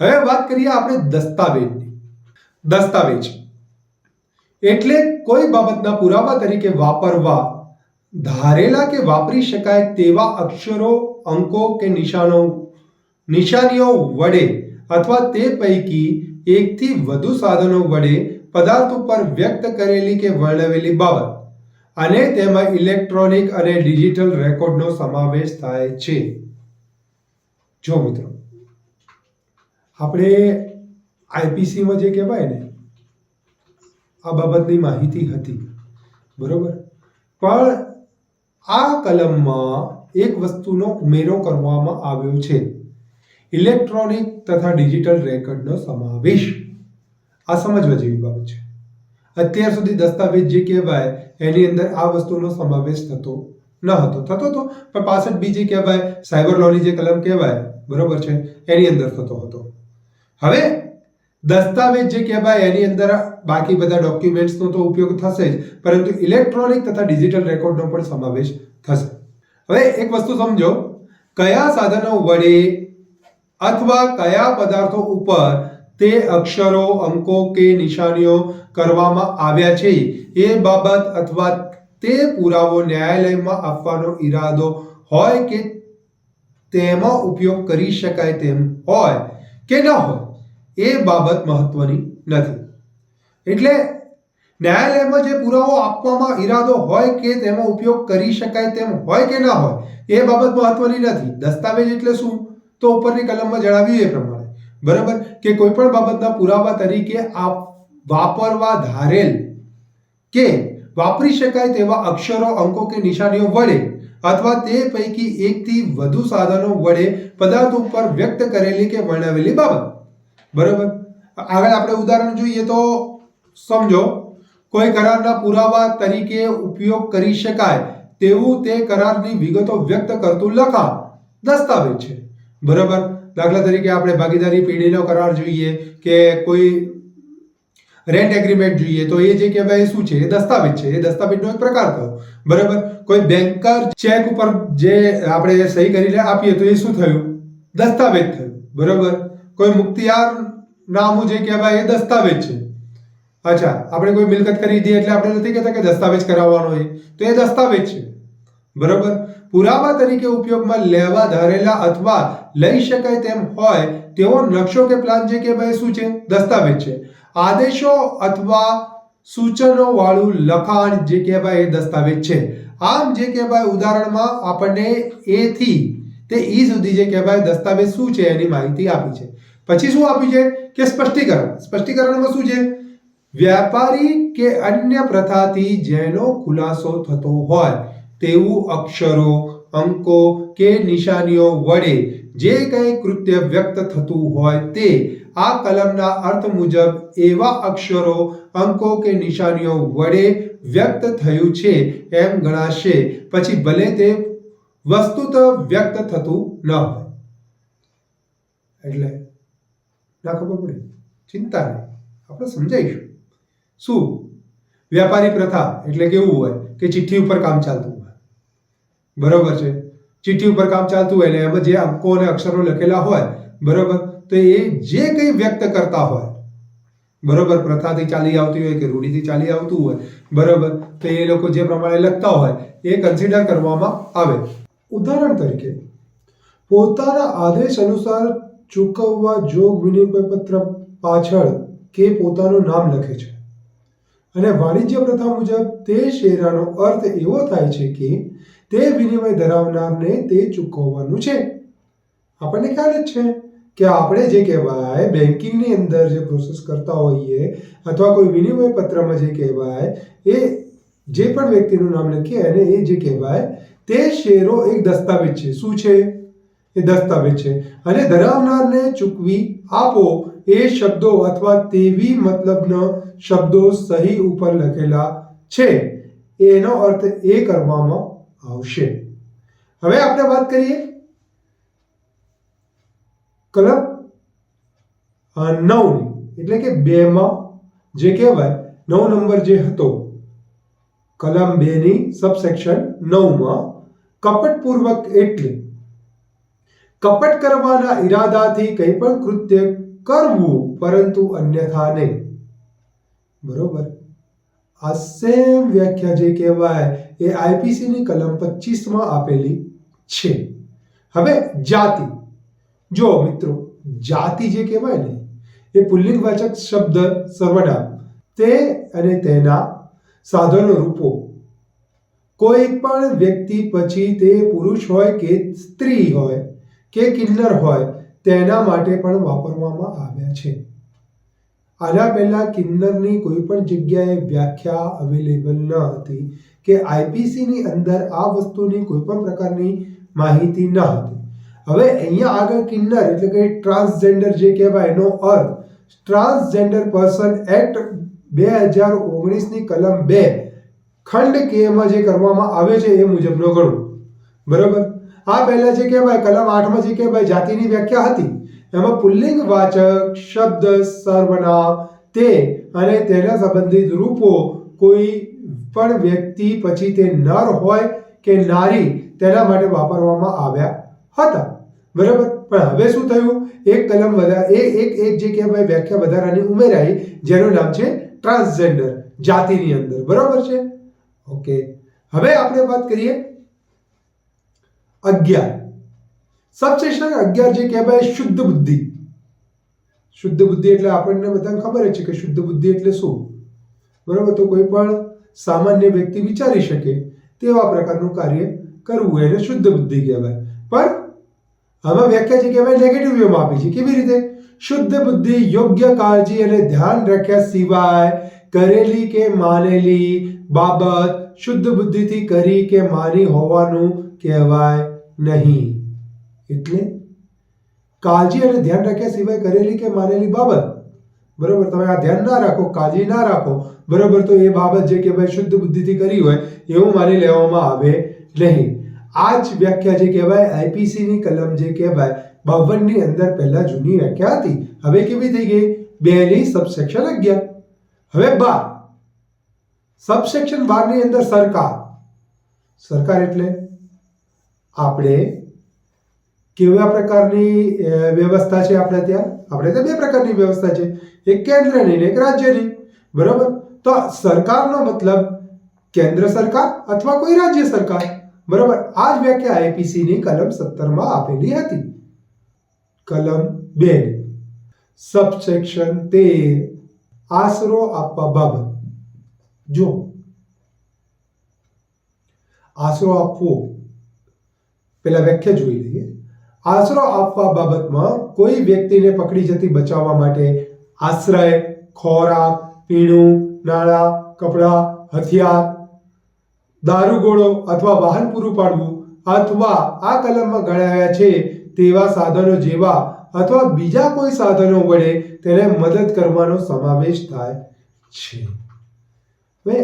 હવે વાત કરીએ આપણે દસ્તાવેજની. દસ્તાવેજ એટલે કોઈ બાબતના પુરાવા તરીકે વાપરવા ધારેલા કે વાપરી શકાય તેવા અક્ષરો, અંકો કે નિશાનીઓ વડે અથવા તે પૈકી એકથી વધુ સાધનો વડે પદાર્થ ઉપર વ્યક્ત કરેલી કે વર્ણવેલી બાબત અને તેમાં ઇલેક્ટ્રોનિક અને ડિજિટલ રેકોર્ડનો સમાવેશ થાય છે. જો મિત્રો, આપણે આઈપીસીમાં જે કહેવાય ને આ બાબતની માહિતી હતી, બરોબર, પણ આ કલમમાં એક વસ્તુનો ઉમેરો કરવામાં આવ્યો છે, ઇલેક્ટ્રોનિક તથા ડિજિટલ રેકોર્ડનો સમાવેશ. આ સમજવા જેવી બાબત છે. અત્યાર સુધી દસ્તાવેજ જે કહેવાય એની અંદર આ વસ્તુનો સમાવેશ થતો ન હતો, થતો હતો પણ પાછળ બીજી કહેવાય સાયબર લોની જે કલમ કહેવાય, બરોબર છે, એની અંદર થતો હતો. હવે દસ્તાવેજ જે કહેવાય એની અંદર બાકી બધા ડોક્યુમેન્ટ્સનો તો ઉપયોગ થશે જ, પરંતુ ઇલેક્ટ્રોનિક તથા ડિજિટલ રેકોર્ડનો પણ સમાવેશ થશે. હવે એક વસ્તુ સમજો, કયા સાધનો વડે અથવા કયા પદાર્થો ઉપર તે અક્ષરો, અંકો કે નિશાનીઓ કરવામાં આવ્યા છે એ બાબત અથવા તે પુરાવો ન્યાયાલયમાં આપવાનો ઈરાદો હોય કે તેમાં ઉપયોગ કરી શકાય તેમ હોય કે ન હોય એ બાબત મહત્વની નથી. એટલે ન્યાયાલયમાં જે પુરાવો આપવામાં ઈરાદો હોય કે તેમાં ઉપયોગ કરી શકાય તેમ હોય કે ન હોય એ બાબત મહત્વની નથી. દસ્તાવેજ એટલે શું? તો ઉપરની કલમમાં જણાવ્યું એ પ્રમાણે, બરાબર, કે કોઈ પણ બાબતના પુરાવા તરીકે વાપરવા ધારેલ કે વાપરી શકાય તેવા અક્ષરો, અંકો કે નિશાનીઓ વડે અથવા તે પૈકી એકથી વધુ સાધનો વડે પદાર્થ ઉપર વ્યક્ત કરેલી કે વર્ણવેલી બાબત. બરાબર, આગળ આપણે ઉદાહરણ જોઈએ તો સમજો, કોઈ કરારના પુરાવા તરીકે ઉપયોગ કરી શકાય તેવું તે કરારની વિગતો વ્યક્ત કરતું લખાણ દસ્તાવેજ છે. બરાબર, દાખલા તરીકે આપણે ભાગીદારી પેઢીનો કરાર જોઈએ કે કોઈ રેન્ટ એગ્રીમેન્ટ જોઈએ તો એ જે કહેવાય શું છે? એ દસ્તાવેજ છે. એ દસ્તાવેજનો એક પ્રકાર થયો. બરાબર, કોઈ બેંકર ચેક ઉપર જે આપણે સહી કરીને આપીએ તો એ શું થયું? દસ્તાવેજ થયું. બરાબર, કોઈ મુક્તિયાર નામું જે કહેવાય એ દસ્તાવેજ છે. અચ્છા, આપણે કોઈ મિલકત ખરીદી એટલે આપણે નથી કહેતા કે દસ્તાવેજ કરાવવાનો હોય, તો એ દસ્તાવેજ છે. બરાબર, પુરાવા તરીકે ઉપયોગમાં લેવા ધારેલા અથવા લઈ શકાય તેમ હોય તેવો નકશો કે પ્લાન જે કહેવાય શું છે? દસ્તાવેજ છે. આદેશો અથવા સૂચનો વાળું લખાણ જે કહેવાય એ દસ્તાવેજ છે. આમ જે કહેવાય ઉદાહરણમાં આપણને એ થી તે ઈ સુધી જે કહેવાય દસ્તાવેજ શું છે એની માહિતી આપી છે. પછી શું આપ્યું છે કે સ્પષ્ટીકરણ. સ્પષ્ટીકરણમાં શું છે? વ્યાપારી કે અન્ય પ્રથાથી જેનો ખુલાસો થતો હોય તેવું અક્ષરો, અંકો કે નિશાનીઓ વડે જે કંઈ કૃત્ય વ્યક્ત થતું હોય તે આ કલમના અર્થ મુજબ એવા અક્ષરો, અંકો કે નિશાનીઓ વડે વ્યક્ત થયું છે એમ ગણાશે, પછી ભલે તે વસ્તુત વ્યક્ત થતું ન હોય. એટલે ના ખબર પડે, ચિંતા નહીં, આપણે સમજાઈશું. શું? વ્યાપારી પ્રથા એટલે કેવું હોય કે ચિઠ્ઠી ઉપર કામ ચાલતું હોય, બરોબર છે, ચિઠ્ઠી ઉપર કામ ચાલતું હોય ને એમાં જે અંકો અને અક્ષરો લખેલા હોય, બરોબર, તો એ જે કંઈ વ્યક્ત કરતા હોય, બરોબર, પ્રથાથી ચાલી આવતી હોય કે રૂઢિથી ચાલી આવતું હોય, બરોબર, તો એ લોકો જે પ્રમાણે લખતા હોય એ કન્સિડર કરવામાં આવે. ઉદાહરણ તરીકે, પોતાના આદેશ અનુસાર ચૂકવવા જોગ વિનિમય પત્ર પાછળ કે પોતાનું નામ લખે છે અને વાણિજ્ય પ્રથા મુજબ તે શેરાનો અર્થ એવો થાય છે કે તે વિનિમય ધરાવનારને તે ચૂકવવાનું છે. આપણને ખ્યાલ જ છે કે આપણે જે કહેવાય બેન્કિંગની અંદર જે પ્રોસેસ કરતા હોઈએ અથવા કોઈ વિનિમય પત્રમાં જે કહેવાય એ જે પણ વ્યક્તિનું નામ લખીએ અને એ જે કહેવાય તે શેરો એક દસ્તાવેજ છે. શું છે? એ દસ્તાવેજ છે. અને ધરાવનારને ચૂકવી આપો એ શબ્દો અથવા તેવી મતલબના શબ્દો સહી ઉપર લખેલા છે, એનો અર્થ એ કરવામાં આવશે. હવે આપણે વાત કરીએ કલમ 9 એટલે કે 2 માં જે કહેવાય 9 નંબર જે હતો કલમ 2 ની સબસેક્શન 9 માં કપટપૂર્વક એટલે કપટ કરવાના ઈરાદાથી કંઈ પણ કૃત્ય કરવું પરંતુ અન્યથા નહીં. બરોબર, આ સેમ વ્યાખ્યા જે કહેવાય એ આઈપીસીની કલમ 25 આપેલી છે. હવે જાતિ, જો મિત્રો જાતિ જે કહેવાય ને એ પુલ્લિંગવાચક શબ્દ સર્વનામ, તે અને તેના સાધનો રૂપો કોઈ પણ વ્યક્તિ પછી તે પુરુષ હોય કે સ્ત્રી હોય કે કિન્નર હોય તેના માટે પણ વાપરવામાં આવ્યા છે. આના પહેલા કિન્નરની કોઈ પણ જગ્યાએ વ્યાખ્યા અવેલેબલ ન હતી કે આઈપીસીની અંદર આ વસ્તુની કોઈ પણ પ્રકારની માહિતી ન હતી. હવે અહીંયા આગળ કિન્નર એટલે કે ટ્રાન્સજેન્ડર જે કહેવાય એનો અર્થ ટ્રાન્સજેન્ડર પર્સન એક્ટ 2019ની કલમ 2 ખંડ કે માં જે કરવામાં આવે છે એ મુજબનો ગણો. બરોબર. આ પહેલા જે કહેવાય કલમ 8માં જે કહેવાય જાતિની વ્યાખ્યા હતી એમાં પુલ્લિંગવાચક શબ્દ સર્વનામ તે અને તેના સંબંધિત રૂપો કોઈ પણ વ્યક્તિ પછી તે નર હોય કે નારી તેના માટે વાપરવામાં આવ્યા હતા. બરાબર. પણ હવે શું થયું, એક કલમ વધારે એક જે કહેવાય વ્યાખ્યા વધારાની ઉમેરાઈ જેનું નામ છે ટ્રાન્સજેન્ડર જાતિની અંદર. બરાબર છે. ઓકે. હવે આપણે વાત કરીએ 11 સબસેક્શન 11 જે કહેવાય શુદ્ધ બુદ્ધિ. શુદ્ધ બુદ્ધિ એટલે આપણને બધાને ખબર જ છે કે શુદ્ધ બુદ્ધિ એટલે શું. બરાબર. તો કોઈ પણ સામાન્ય વ્યક્તિ વિચારી શકે તેવા પ્રકારનું કાર્ય કરવું એને શુદ્ધ બુદ્ધિ કહેવાય. પણ આમાં વ્યાખ્યા જે કહેવાય નેગેટિવ વેમાં આપી છે. કેવી રીતે? શુદ્ધ બુદ્ધિ યોગ્ય કાળજી અને ધ્યાન રાખ્યા સિવાય કરેલી કે માનેલી બાબત શુદ્ધ બુદ્ધિથી કરી કે માની હોવાનું કહેવાય નહીં. એટલે કાળજી અને ધ્યાન રાખ્યા સિવાય કરેલી કે માનેલી બાબત, બરોબર, તમે આ ધ્યાન ના રાખો, કાળજી ના રાખો, બરોબર, તો એ બાબત જે કહેવાય શુદ્ધ બુદ્ધિથી કરી હોય એવું માની લેવામાં આવે નહીં. આ જ વ્યાખ્યા જે કહેવાય આઈપીસીની કલમ જે કહેવાય 52 ની અંદર પહેલા જૂની વ્યાખ્યા હતી, હવે કેવી થઈ ગઈ? 2 ની સબસેક્શન 11. હવે 12 સબસેક્શન 12 ની અંદર સરકાર. સરકાર એટલે આપણે કેવા પ્રકારની વ્યવસ્થા છે આપણે ત્યાં? આપણે ત્યાં 2 પ્રકારની વ્યવસ્થા છે, એક કેન્દ્રની ને એક રાજ્યની. બરાબર. તો સરકારનો મતલબ કેન્દ્ર સરકાર અથવા કોઈ રાજ્ય સરકાર. બરાબર. આ જ વ્યાખ્યા આઈપીસી ની કલમ 17 માં આપેલી હતી. કલમ 2 સબસેક્શન 13 આશરો આપવા બાબત. જો આશરો આપવો, પેલા વ્યાખ્યા જોઈ લઈએ. આશરો આપવા બાબતમાં કોઈ વ્યક્તિને પકડી જતી બચાવવા માટે આશ્રય, ખોરાક, પીણું, નાણાં, કપડાં, હથિયાર, દારૂગોળો અથવા વાહન પૂરું પાડવું અથવા આ કલમમાં ગણાવ્યા છે તેવા સાધનો જેવા અથવા બીજા કોઈ સાધનો વડે તેને મદદ કરવાનો સમાવેશ થાય છે. હવે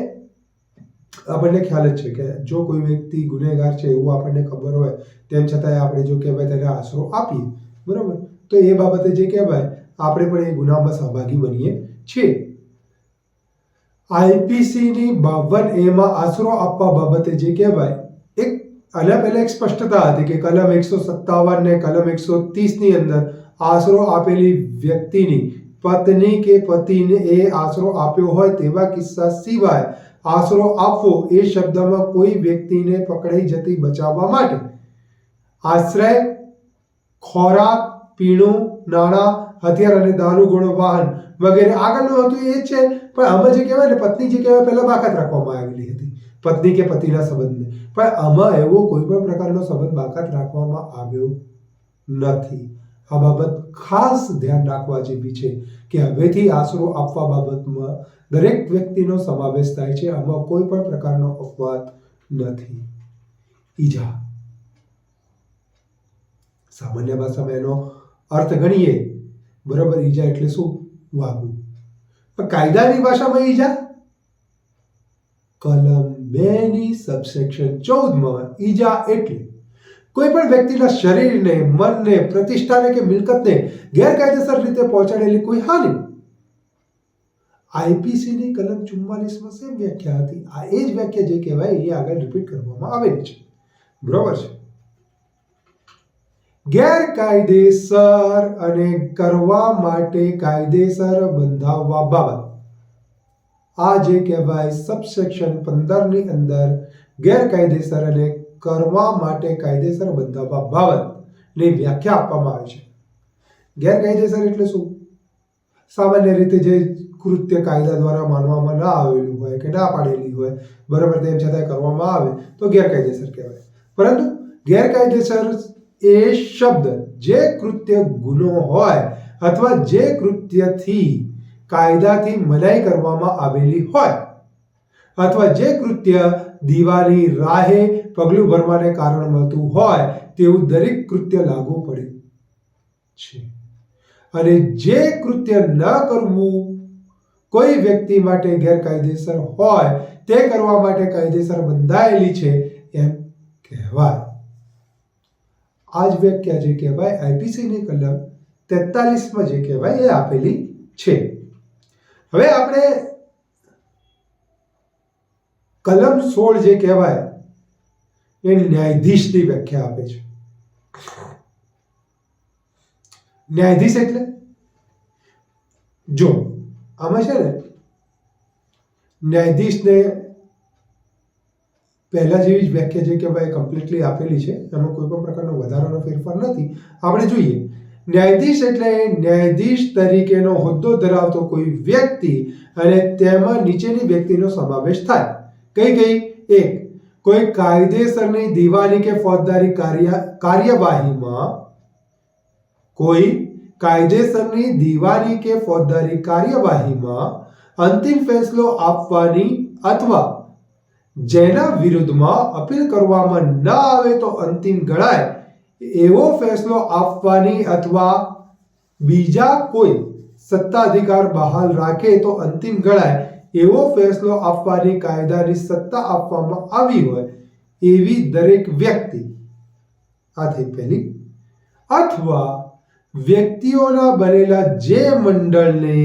આપણને ખ્યાલ જ છે કે જો કોઈ વ્યક્તિ ગુનેગાર છે એવું આપણને ખબર હોય તેમ છતાંય આપણે જો કહેવાય તેને આશરો આપીએ, બરાબર, તો એ બાબતે જે કહેવાય આપણે પણ એ ગુનામાં સહભાગી બનીએ છીએ. આઈપીસીની 52A માં આશરો આપવા બાબતે જે કહેવાય એક આના પહેલા એક સ્પષ્ટતા હતી કે કલમ 157 ને કલમ 130 ની અંદર આશરો આપેલી વ્યક્તિની પત્ની કે પતિને એ આશરો આપ્યો હોય તેવા કિસ્સા સિવાય આશરો આપવો એ શબ્દમાં કોઈ વ્યક્તિને પકડાઈ જતી બચાવવા માટે આશ્રય, ખોરાક, પીણું, નાણાં, હથિયાર અને દારૂગોળો, વાહન વગેરે આગળનું હતું એ છે. પણ આમાં જે કહેવાય ને પત્ની જે કહેવાય પહેલા બાકાત રાખવામાં આવેલી હતી, પત્ની કે પતિના સંબંધને. પણ આમાં એવો કોઈ પણ પ્રકારનો સંબંધ બાકાત રાખવામાં આવ્યો નથી. આ બાબત ખાસ ધ્યાન રાખવા જેવી છે કે હવેથી આશરો આપવા બાબતમાં દરેક વ્યક્તિનો સમાવેશ થાય છે. આમાં કોઈ પણ પ્રકારનો અપવાદ નથી. ઈજા, સામાન્ય ભાષામાં એનો અર્થ ગણીએ, બરાબર, ઈજા એટલે શું? વાગવું. પણ કાયદાની ભાષામાં ઈજા કલમ 2 ની સબસેક્શન 14 માં ઈજા એટલે કોઈ પણ વ્યક્તિના શરીરને, મનને, પ્રતિષ્ઠાને કે મિલકતને ગેરકાયદેસર રીતે પહોંચાડેલી કોઈ હાનિ. આઈપીસીની કલમ 44 માં સેમ વ્યાખ્યા હતી. આ એ જ વ્યાખ્યા જે કહેવાય એ આગળ રિપીટ કરવામાં આવેલી છે. બરોબર છે. ગેરકાયદેસર અને કરવા માટે કાયદેસર બંધાવવા બાબત. આ જે કહેવાય સબસેક્શન 15 ની અંદર ગેરકાયદેસર અને કરવા માટે કાયદેસર બંધાવવા બાબતની વ્યાખ્યા આપવામાં આવી છે. ગેરકાયદેસર એટલે શું? સામાન્ય રીતે જે કૃત્ય કાયદા દ્વારા માનવામાં ના આવેલું હોય કે ના પાડેલી હોય, બરાબર, તેમ છતાં કરવામાં આવે તો ગેરકાયદેસર કહેવાય. પરંતુ ગેરકાયદેસર એ શબ્દ જે કૃત્ય ગુનો હોય અથવા જે કૃત્યથી કાયદાથી મનાઈ કરવામાં આવેલી હોય અથવા જે કૃત્ય દીવાની રાહે પગલું ભરવાને કારણ મળતું હોય તેવું દરેક કૃત્ય લાગુ પડે છે. અને જે કૃત્ય ન કરવું કોઈ વ્યક્તિ માટે ગેરકાયદેસર હોય તે કરવા માટે કાયદેસર બંધાયેલી છે એમ કહેવાય. આ જ વ્યાખ્યા જે કહેવાય આઈપીસીની કલમ 43 જે કહેવાય એ આપેલી છે. હવે આપણે કલમ 16 જે કહેવાય એ ન્યાયાધીશની વ્યાખ્યા આપે છે. ન્યાયાધીશ એટલે જો આમાં છે ને ન્યાયાધીશને પહેલા જેવી જ વ્યાખ્યા જે કહેવાય કમ્પ્લીટલી આપેલી છે, એમાં કોઈ પણ પ્રકારનો વધારાનો ફેરફાર નથી. આપણે જોઈએ, ન્યાયાધીશ એટલે ન્યાયાધીશ તરીકેનો હોદ્દો ધરાવતો કોઈ વ્યક્તિ અને તેમાં નીચેની વ્યક્તિનો સમાવેશ થાય. કઈ? એક, કોઈ કાયદેસરની દીવાની કે ફોજદારી કાર્યવાહીમાં કોઈ કાયદેસરની દીવાની કે ફોજદારી કાર્યવાહીમાં અંતિમ ફેસલો આપવાની અથવા જેના વિરુદ્ધમાં અપીલ કરવામાં ન આવે તો અંતિમ ગણાય એવો ફેસલો આપવાની અથવા બીજા કોઈ સત્તાધિકાર બહાલ રાખે તો અંતિમ ગણાય એવો ફેસલો આપવાની કાયદાની સત્તા આપવામાં આવી હોય એવી દરેક વ્યક્તિ, આ થઈ પહેલી, અથવા વ્યક્તિઓના બનેલા જે મંડળને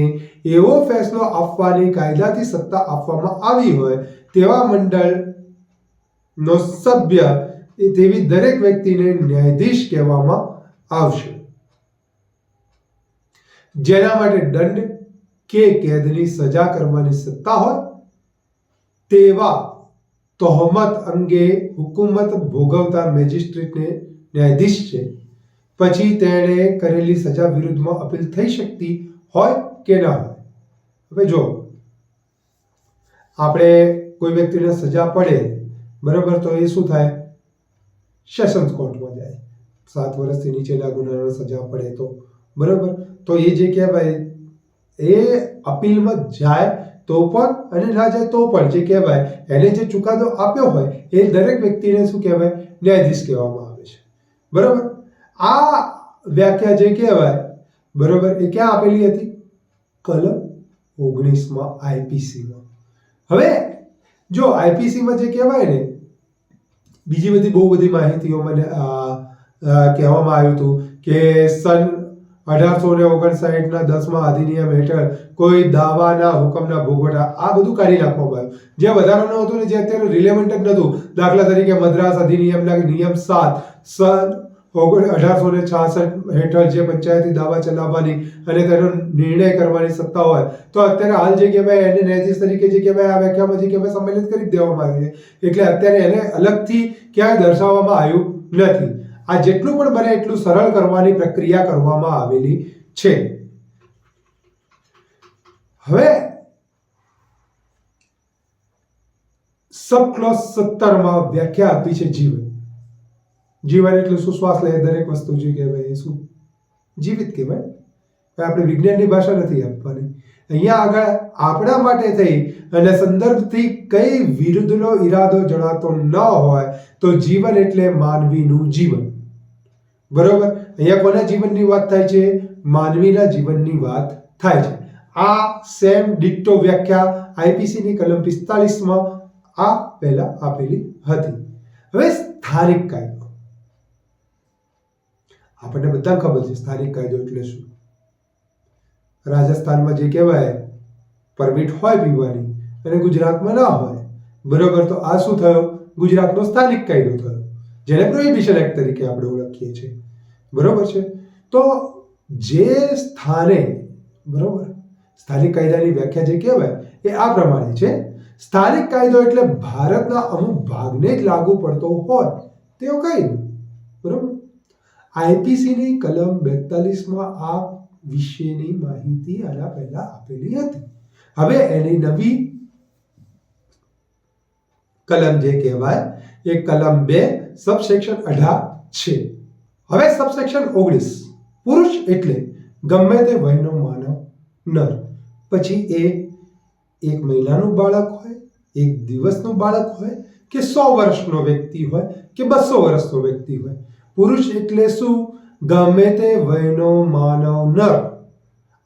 એવો ફેસલો આપવાની કાયદાથી સત્તા આપવામાં આવી હોય તેવા મંડળનો સભ્ય તેવી દરેક વ્યક્તિને ન્યાયાધીશ કહેવામાં આવશે. જેના માટે દંડ કે કેદની સજા કરવાની સત્તા હોય તેવા તહોમત અંગે હુકુમત ભોગવતા મેજિસ્ટ્રેટને ન્યાયાધીશ છે. પછી તેણે કરેલી સજા વિરુદ્ધમાં અપીલ થઈ શકતી હોય કે ના હોય. હવે જો આપણે કોઈ વ્યક્તિને સજા પડે, બરાબર, તો એ શું થાય? સેશન્સ કોર્ટમાં જાય. 7 વર્ષથી નીચેના ગુનાનો સજા પડે તો, બરાબર, તો એ જે કહેવાય એ અપીલમાં જાય તો પણ અને ના જાય તો પણ જે કહેવાય એને જે ચુકાદો આપ્યો હોય એ દરેક વ્યક્તિને શું કહેવાય? ન્યાયાધીશ કહેવામાં આવે છે. બરાબર, આ વ્યાખ્યા જે કહેવાય, બરાબર, એ ક્યાં આપેલી હતી? કલમ 19 આઈપીસીમાં. હવે જો આઈપીસીમાં જે કહેવાય ને, બીજી બહુ બધી માહિતીઓ મને કહેવામાં આવ્યું હતું કે સન 1859 10મા અધિનિયમ હેઠળ કોઈ દાવાના હુકમના ભોગવટા, આ બધું કાઢી નાખવામાં આવ્યું. જે વધારાનું હતું ને, જે અત્યારે રિલેવન્ટ જ નહોતું. દાખલા તરીકે મદ્રાસ અધિનિયમના નિયમ 7 સન 1866 હેઠળ જે પંચાયતી દાવા ચલાવવાની અને તેનો નિર્ણય કરવાની સત્તા હોય, તો અત્યારે હાલ જે કહેવાય એને ન્યાયાધીશ તરીકે જે કહેવાય આ વ્યાખ્યામાં જે કહેવાય સંમેલિત કરી દેવામાં આવ્યું છે. એટલે અત્યારે એને અલગથી ક્યાંય દર્શાવવામાં આવ્યું નથી. આ જેટલું પણ બને એટલું સરળ કરવાની પ્રક્રિયા કરવામાં આવેલી છે. હવે સબ ક્લોઝ 17 વ્યાખ્યા આપી છે જીવન. જીવન એટલે શું? શ્વાસ લે દરેક વસ્તુ જે કહેવાય એ શું? જીવિત કહેવાય. આપણે વિજ્ઞાનની ભાષા નથી આપવાની. અહીંયા આગળ આપણા માટે થઈ અને સંદર્ભથી કઈ વિરુદ્ધનો ઈરાદો જણાતો ન હોય તો જીવન એટલે માનવીનું જીવન. બરોબર, અહીંયા કોના જીવનની વાત થાય છે? માનવીના જીવનની વાત થાય છે. આ સેમ ડિક્ટો વ્યાખ્યા આઈપીસીની કલમ 45 આ પહેલા આપેલી હતી. હવે સ્થાનિક કાયદો, આપણને બધા ખબર છે સ્થાનિક કાયદો એટલે શું. રાજસ્થાનમાં જે કહેવાય પરમિટ હોય પીવાની અને ગુજરાતમાં ના હોય, બરોબર, તો આ શું થયો? ગુજરાતનો સ્થાનિક કાયદો થયો, જેને પ્રોહિબિશન એક્ટ તરીકે આપણે ઓળખીએ છીએ. બરોબર છે. તો જે સ્થાને, બરોબર, સ્થાનિક કાયદાની વ્યાખ્યા જે કહેવાય એ આ પ્રમાણે છે: સ્થાનિક કાયદો એટલે ભારતના અમુક ભાગને જ લાગુ પડતો હોય તેવો કાયદો, બરોબર. આઈપીસીની કલમ 42માં આ વિશેની માહિતી આના પહેલા આપેલી હતી. હવે એની નવી કલમ જે કહેવાય એ કલમ 2 સબસેક્શન 18 છે. હવે સબસેક્શન 19 પુરુષ એટલે ગમે તે વયનો માનવ નર, પછી એ એક મહિનાનું બાળક હોય, એક દિવસનું બાળક હોય કે 100 વર્ષનો વ્યક્તિ હોય કે 200 વર્ષનો વ્યક્તિ હોય. પુરુષ એટલે શું? ગમે તે વયનો માનવ નર.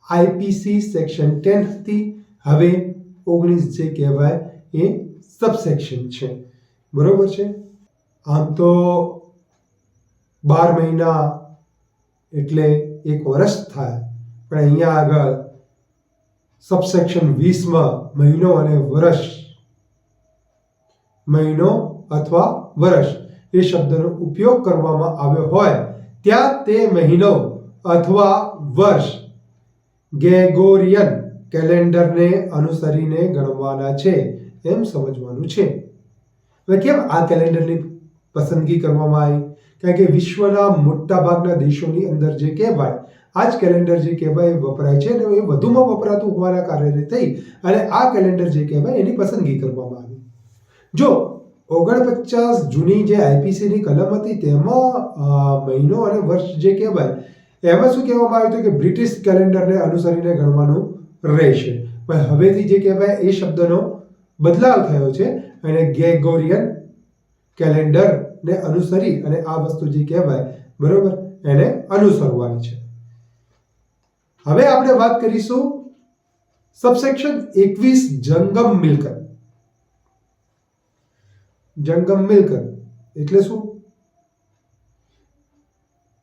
આઈપીસી સેક્શન 10 હતી, હવે 19 જે કહેવાય એ સબસેક્શન છે, બરોબર છે. આમ તો 12 મહિના એટલે 1 વર્ષ થાય, પણ અહીંયા આગળ સબસેક્શન 20માં મહિનો અને વર્ષ, મહિનો અથવા વર્ષ એ શબ્દનો ઉપયોગ કરવામાં આવ્યો હોય ત્યાં તે મહિનો અથવા વર્ષ ગ્રેગોરિયન કેલેન્ડરને અનુસરીને ગણવાના છે એમ સમજવાનું છે. હવે કેમ આ કેલેન્ડરની પસંદગી કરવામાં આવી? કારણ કે વિશ્વના મોટા ભાગના દેશોની અંદર જે કહેવાય આ જ કેલેન્ડર જે કહેવાય એ વપરાય છે અને એ વધુમાં વપરાતું હોવાના કારણે થઈ અને આ કેલેન્ડર જે કહેવાય એની પસંદગી કરવામાં આવી. જો 49 જૂની જે આઈપીસીની કલમ હતી તેમાં મહિનો અને વર્ષ જે કહેવાય એમાં શું કહેવામાં આવ્યું હતું કે બ્રિટિશ કેલેન્ડરને અનુસરીને ગણવાનું રહેશે. પણ હવેથી જે કહેવાય એ શબ્દનો બદલાવ થયો છે અને ગ્રેગોરિયન કેલેન્ડરને અનુસરી અને આ વસ્તુ જે કહેવાય બરોબર એને અનુસરવાની છે. હવે આપણે વાત કરીશું સબસેક્શન 21 જંગમ મિલકત. જંગમ મિલકત એટલે શું?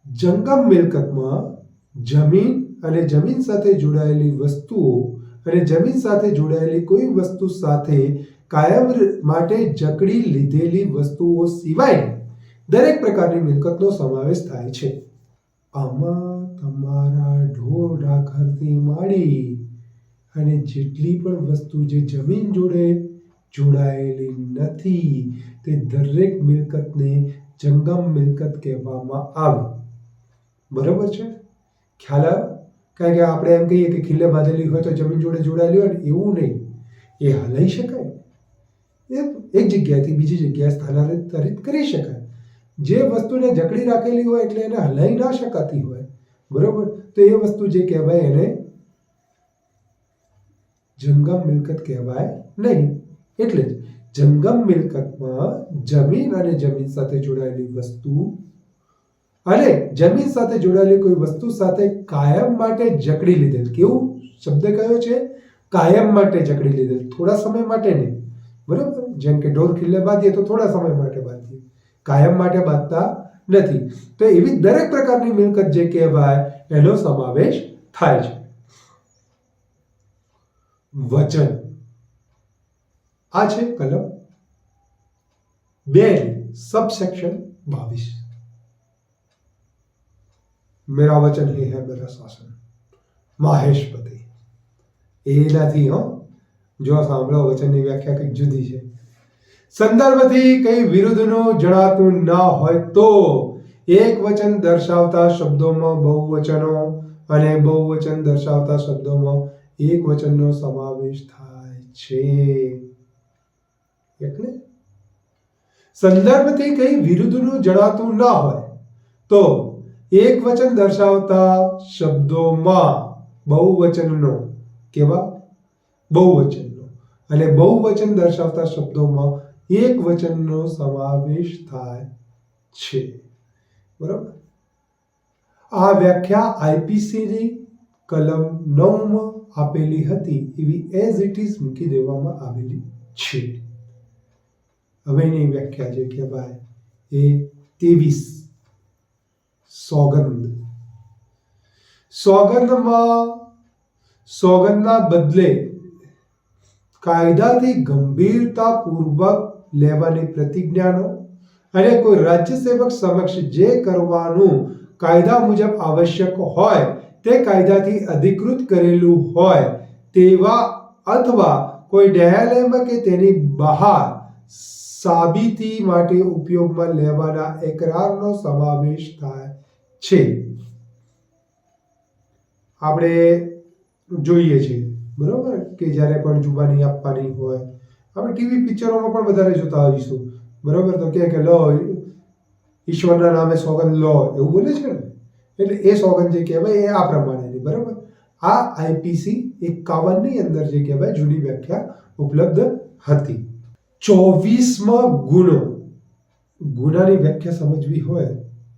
જંગમ મિલકતમાં જમીન અને જમીન સાથે જોડાયેલી વસ્તુઓ અને જમીન સાથે જોડાયેલી કોઈ વસ્તુ સાથે કાયમ માટે જકડી લીધેલી વસ્તુઓ સિવાય દરેક પ્રકારની મિલકતનો સમાવેશ થાય છે. આમાં તમારા ઢોર ઢાખરથી માંડી અને જેટલી પણ વસ્તુ જે જમીન જોડે જોડાયેલી નથી તે દરેક મિલકતને જંગમ મિલકત કહેવામાં આવે, બરાબર છે. ખ્યાલ આવે? કારણ કે આપણે એમ કહીએ કે ખીલે બાંધેલી હોય તો જમીન જોડે જોડાયેલી હોય ને, એવું નહીં. એ હલાઈ શકાય, એ એક જગ્યાએથી બીજી જગ્યાએ સ્થાનાંતરિત કરી શકાય. જે વસ્તુને જકડી રાખેલી હોય એટલે એને હલાઈ ના શકાતી હોય, બરોબર, તો એ વસ્તુ જે કહેવાય એને જંગમ મિલકત કહેવાય નહીં. એટલે જ જંગમ મિલકતમાં જમીન અને જમીન સાથે જોડાયેલી વસ્તુ અને જમીન સાથે જોડાયેલી કોઈ વસ્તુ સાથે કાયમ માટે જકડી લીધેલ. કેવું શબ્દ કયો છે? કાયમ માટે જકડી લીધેલ, થોડા સમય માટે નહીં, બરાબર. જેમ કે ઢોર ખીલે બાંધીએ તો થોડા સમય માટે બાંધીએ, કાયમ માટે બાંધતા નથી. તો એવી દરેક પ્રકારની મિલકત જે કહેવાય એનો સમાવેશ થાય છે. વચન આ છે કલમ 2 सबसेक्शन 22. मेरा वचन ही है मेरा शासन. માહેશપતિ એ નથી હો, જો સાંભળો વચનની વ્યાખ્યા કંઈક જુદી છે. સંદર્ભથી કઈ વિરુદ્ધનું જણાતું ના હોય તો એક વચન દર્શાવતા શબ્દોમાં બહુવચનો અને બહુવચન દર્શાવતા શબ્દોમાં એક વચનનો સમાવેશ થાય છે. એટલે સંદર્ભથી કઈ વિરુદ્ધનું જણાતું ના હોય તો એક વચન દર્શાવતા શબ્દોમાં બહુવચનનો, કેવા? બહુવચનનો, અને બહુવચન દર્શાવતા શબ્દોમાં એક વચનનો સમાવેશ થાય છે, બરાબર. આ વ્યાખ્યા આઈપીસીની કલમ 9 માં આપેલી હતી એવી એઝ ઇટ ઇઝ મૂકી દેવામાં આવેલી છે. હવેની વ્યાખ્યા જે કહેવાય એ 23 સોગંદ. સોગંદના બદલે કાયદાથી ગંભીરતાપૂર્વક લેવાની પ્રતિજ્ઞાનો અને કોઈ રાજ્ય સેવક સમક્ષ જે કરવાનું કાયદા મુજબ આવશ્યક હોય તે કાયદાથી અધિકૃત કરેલું હોય તેવા અથવા કોઈ ન્યાયાલયમાં કે તેની બહાર સાબિતી માટે ઉપયોગમાં લેવાના એકરારનો સમાવેશ થાય છે. આપણે જોઈએ છીએ બરોબર કે જ્યારે પણ જુબાની આપવાની હોય, આપણે ટીવી પિક્ચરોમાં પણ વધારે જોતા હોઈશું બરોબર, તો કે લો ઈશ્વરના નામે સોગંદ લો એવું બોલે છે ને, એટલે એ સોગંદ જે કહેવાય એ આ પ્રમાણેની બરોબર. આ આઈપીસી 51 ની અંદર જે કહેવાય જૂની વ્યાખ્યા ઉપલબ્ધ હતી. 24માં ગુનાની વ્યાખ્યા સમજવી હોય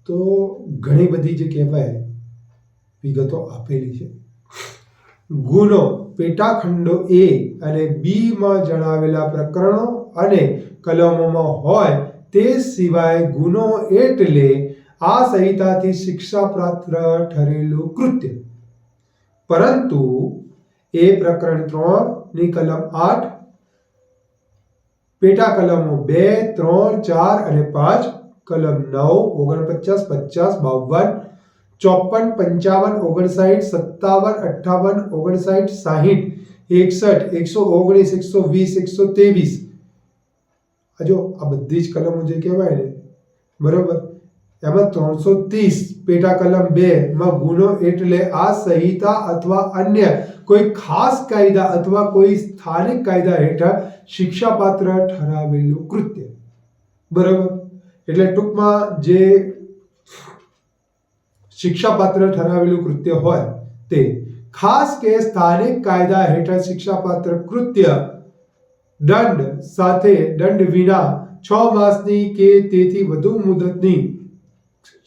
તો ઘણી બધી જે કહેવાય વિગતો આપેલી છે. ગુનો પેટાખંડો A અને B માં જણાવેલા પ્રકરણો અને કલમોમાં હોય તે સિવાય ગુનો એટલે આ સંહિતાથી શિક્ષાપાત્ર ઠરેલું કૃત્ય. પરંતુ એ પ્રકરણ 3 ની કલમ 8, પેટા કલમો 2, 3, 4 અને 5, કલમ 9, 49, 50, 52, 54, 55, 59, 57, 58, 59, 60, 61, 119, 120, 123. જો આ બધી જ કલમો જે કહેવાય ને બરોબર, એમાં 330 પેટા કલમ 2 માં ગુનો એટલે આ સંહિતા અથવા અન્ય કોઈ ખાસ કાયદા અથવા કોઈ સ્થાનિક કાયદા હેઠળ શિક્ષાપાત્ર ઠરાવેલું કૃત્ય બરોબર. એટલે ટૂંકમાં જે શિક્ષાપાત્ર ઠરાવેલું કૃત્ય હોય તે ખાસ કે સ્થાનિક કાયદા હેઠળ શિક્ષાપાત્ર કૃત્ય દંડ સાથે દંડ વિના 6 માસની કે તેથી વધુ મુદતની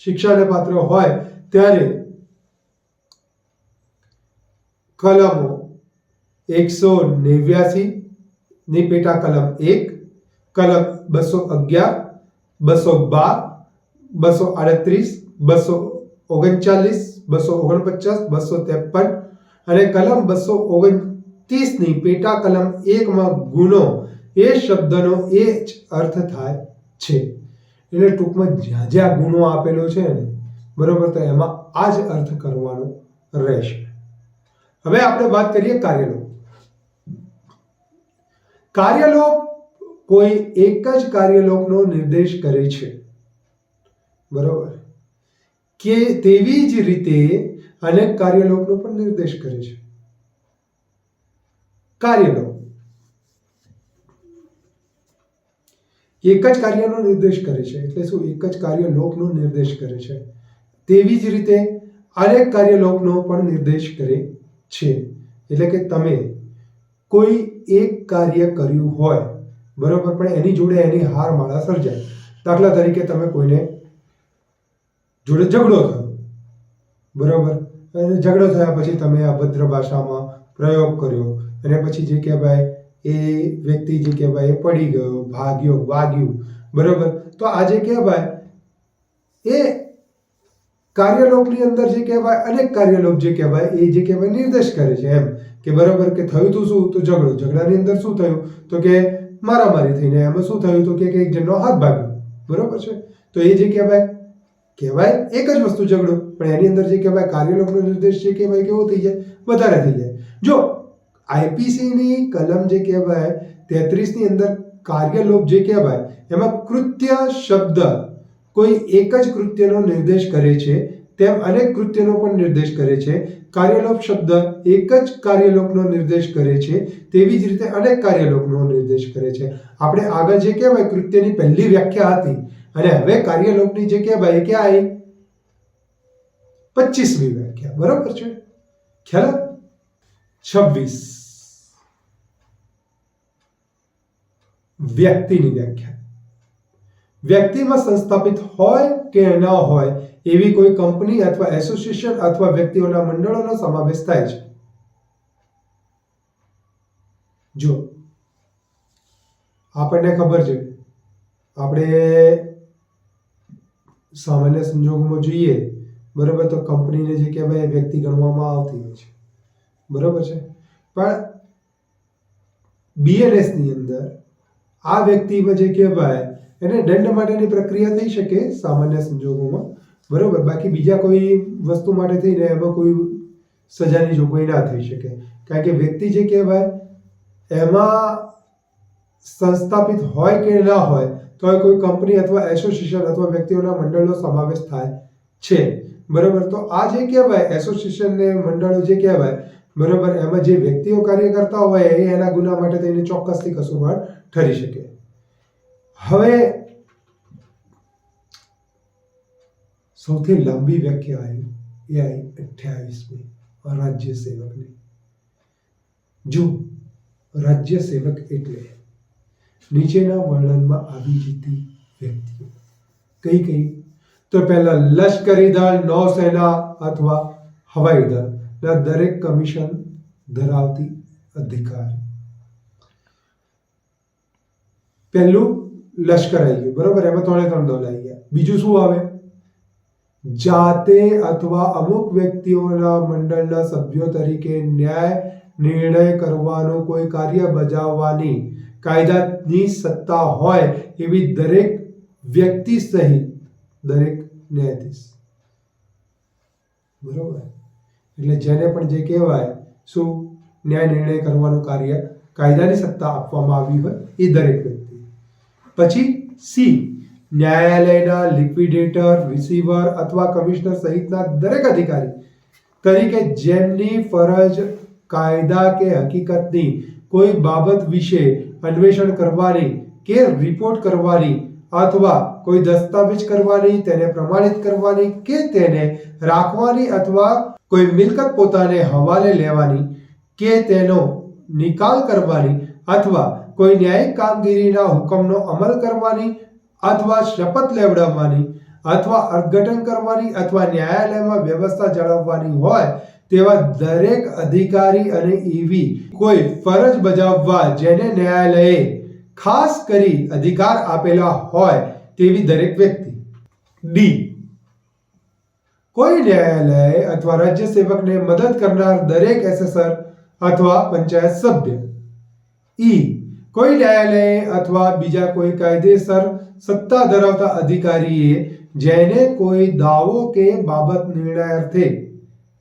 શિક્ષાને પાત્ર હોય ત્યારે કલમો 189 ની પેટા કલમ 1, કલમ 211, 212, 238, 239, 249, 253 અને કલમ 229 ની પેટા કલમ 1 માં ગુનો એ શબ્દનો એ જ અર્થ થાય છે. એટલે ટૂંકમાં જ્યાં જ્યાં ગુનો આપેલો છે ને બરોબર, તો એમાં આ જ અર્થ કરવાનો રહેશે. હવે આપણે વાત કરીએ કાર્યલોપ. કાર્યલોપ કોઈ એક જ કાર્યલોપનો નિર્દેશ કરે છે બરોબર, કે તેવી જ રીતે અનેક કાર્યલોપનો પણ નિર્દેશ કરે છે. કાર્યલોપ એક જ કાર્યનો નિર્દેશ કરે છે, એટલે શું? એક જ કાર્યલોપનો નિર્દેશ કરે છે. તેવી જ રીતે અનેક કાર્યલોપનો પણ નિર્દેશ કરે છે. એટલે કે તમે કોઈ એક કાર્ય કર્યું હોય બરોબર, પણ એની જોડે એની હારમાળા સર્જાય. દાખલા તરીકે તમે કોઈને જોડે ઝઘડો થયો બરોબર, અને ઝઘડો થયા પછી તમે અભદ્ર ભાષામાં પ્રયોગ કર્યો અને પછી જે કહેવાય એ વ્યક્તિ જે કહેવાય એ પડી ગયો, ભાગ્યો, વાગ્યું બરોબર. તો આ જે કહેવાય એ કાર્યલોપની અંદર જે કહેવાય અનેક કાર્યલોપ જે કહેવાય એ જે કહેવાય નિર્દેશ કરે છે એમ કે બરોબર, કે થયું તો શું? તો ઝઘડો. ઝઘડાની અંદર શું થયું? તો કે મારામારી થઈને. એમાં શું થયું? તો કે એક જણનો હાથ ભાગ્યો બરોબર છે. તો એ જે કહેવાય એક જ વસ્તુ ઝઘડો, પણ એની અંદર જે કહેવાય કાર્યલોપનો નિર્દેશ જે કહેવાય કેવો થઈ જાય? વધારે થઈ જાય. જો આઈપીસી ની કલમ જે કહેવાય 33 ની અંદર કાર્યલોપ જે કહેવાય એમાં કૃત્ય શબ્દ કોઈ એક જ કૃત્યનો નિર્દેશ કરે છે, તેમ અનેક કૃત્યનો પણ નિર્દેશ કરે છે. કાર્યલોપ શબ્દ એક જ કાર્યલોપનો નિર્દેશ કરે છે, તેવી જ રીતે અનેક કાર્યલોપનો નિર્દેશ કરે છે. આપણે આગળ જે કહેવાય કૃત્યની પહેલી વ્યાખ્યા હતી અને હવે કાર્યલોપની જે કહેવાય કે આ 25મી વ્યાખ્યા બરોબર છે. ખ્યાલ? 26 વ્યક્તિની વ્યાખ્યા. વ્યક્તિમાં સંસ્થાપિત હોય કે ન હોય એવી કોઈ કંપની અથવા એસોસિએશન અથવા વ્યક્તિઓના મંડળોનો સમાવેશ થાય છે. જો આપણને ખબર છે, આપણે સામાન્ય સંજોગોમાં જોઈએ બરોબર, તો કંપનીને જે કહેવાય વ્યક્તિ ગણવામાં આવતી હોય છે બરોબર છે. પણ બીએનએસ ની અંદર આ વ્યક્તિમાં જે કહેવાય એને દંડ માટેની પ્રક્રિયા થઈ શકે સામાન્ય સંજોગોમાં બરોબર. બાકી બીજા કોઈ વસ્તુ માટે થઈને એમાં કોઈ સજાની જોગવાઈ ના થઈ શકે, કારણ કે વ્યક્તિ જે કહેવાય એમાં સંસ્થાપિત હોય કે ના હોય તો કોઈ કંપની અથવા એસોસિએશન અથવા વ્યક્તિઓના મંડળનો સમાવેશ થાય છે. બરાબર. તો આ જે કહેવાય એસોસિએશન ને મંડળો જે કહેવાય, બરાબર, એમાં જે વ્યક્તિઓ કાર્ય કરતા હોય એ એના ગુના માટે તેને ચોક્કસથી કસૂરવાર ઠરી શકે. હવે સૌથી લાંબી વ્યાખ્યા આવી એ આવી 28મી રાજ્ય સેવકની. જો રાજ્ય સેવક એટલે નીચેના વર્ણનમાં આવી જતી વ્યક્તિઓ. કઈ કઈ? તો પહેલા લશ્કરી દળ, નૌસેના અથવા હવાઈ દળના દરેક કમિશન ધરાવતી અધિકારી. પહેલું લશ્કર આવી ગયું, બરોબર, એમાં 3 દળ આવી ગયા. બીજું શું આવે? જાતે અથવા અમુક વ્યક્તિઓના મંડળના સભ્યો તરીકે ન્યાય નિર્ણય કરવાનું કોઈ કાર્ય બજાવવાની કાયદાની સત્તા હોય એવી દરેક વ્યક્તિ સહિત દરેક ન્યાયાધીશ. બરોબર. એટલે જેને પણ જે કહેવાય શું ન્યાય નિર્ણય કરવાનું કાર્ય કાયદાની સત્તા આપવામાં આવી હોય એ દરેક વ્યક્તિ. પછી સી, ન્યાયાલયના લિક્વિડેટર, રિસીવર અથવા કમિશનર સહિતના દરેક અધિકારી તરીકે જેમની ફરજ કાયદા કે હકીકતની કોઈ બાબત વિશે અન્વેષણ કરવાની કે રિપોર્ટ કરવાની અથવા કોઈ દસ્તાવેજ કરવાની, તેને પ્રમાણિત કરવાની કે તેને રાખવાની અથવા કોઈ મિલકત પોતાને હવાલે લેવાની કે તેનો નિકાલ કરવાની અથવા કોઈ ન્યાયિક કામગીરીના હુકમનો અમલ કરવાની અથવા શપથ લેવડાવવાની અથવા અર્થઘટન કરવાની અથવા ન્યાયાલયમાં વ્યવસ્થા જાળવવાની હોય તેવા દરેક અધિકારી અને એવી કોઈ ફરજ બજાવવા જેને ન્યાયાલયે ખાસ કરી અધિકાર આપેલા હોય તેવી દરેક વ્યક્તિ. ડી, કોઈ ન્યાયાલય અથવા રાજ્ય સેવકને મદદ કરનાર દરેક એસેસર અથવા પંચાયત સભ્ય. ઈ, કોઈ ન્યાયાલય અથવા બીજા કોઈ કાયદેસર સત્તા ધરાવતા અધિકારીએ જેને કોઈ દાવો કે બાબત નિર્ણયાર્થે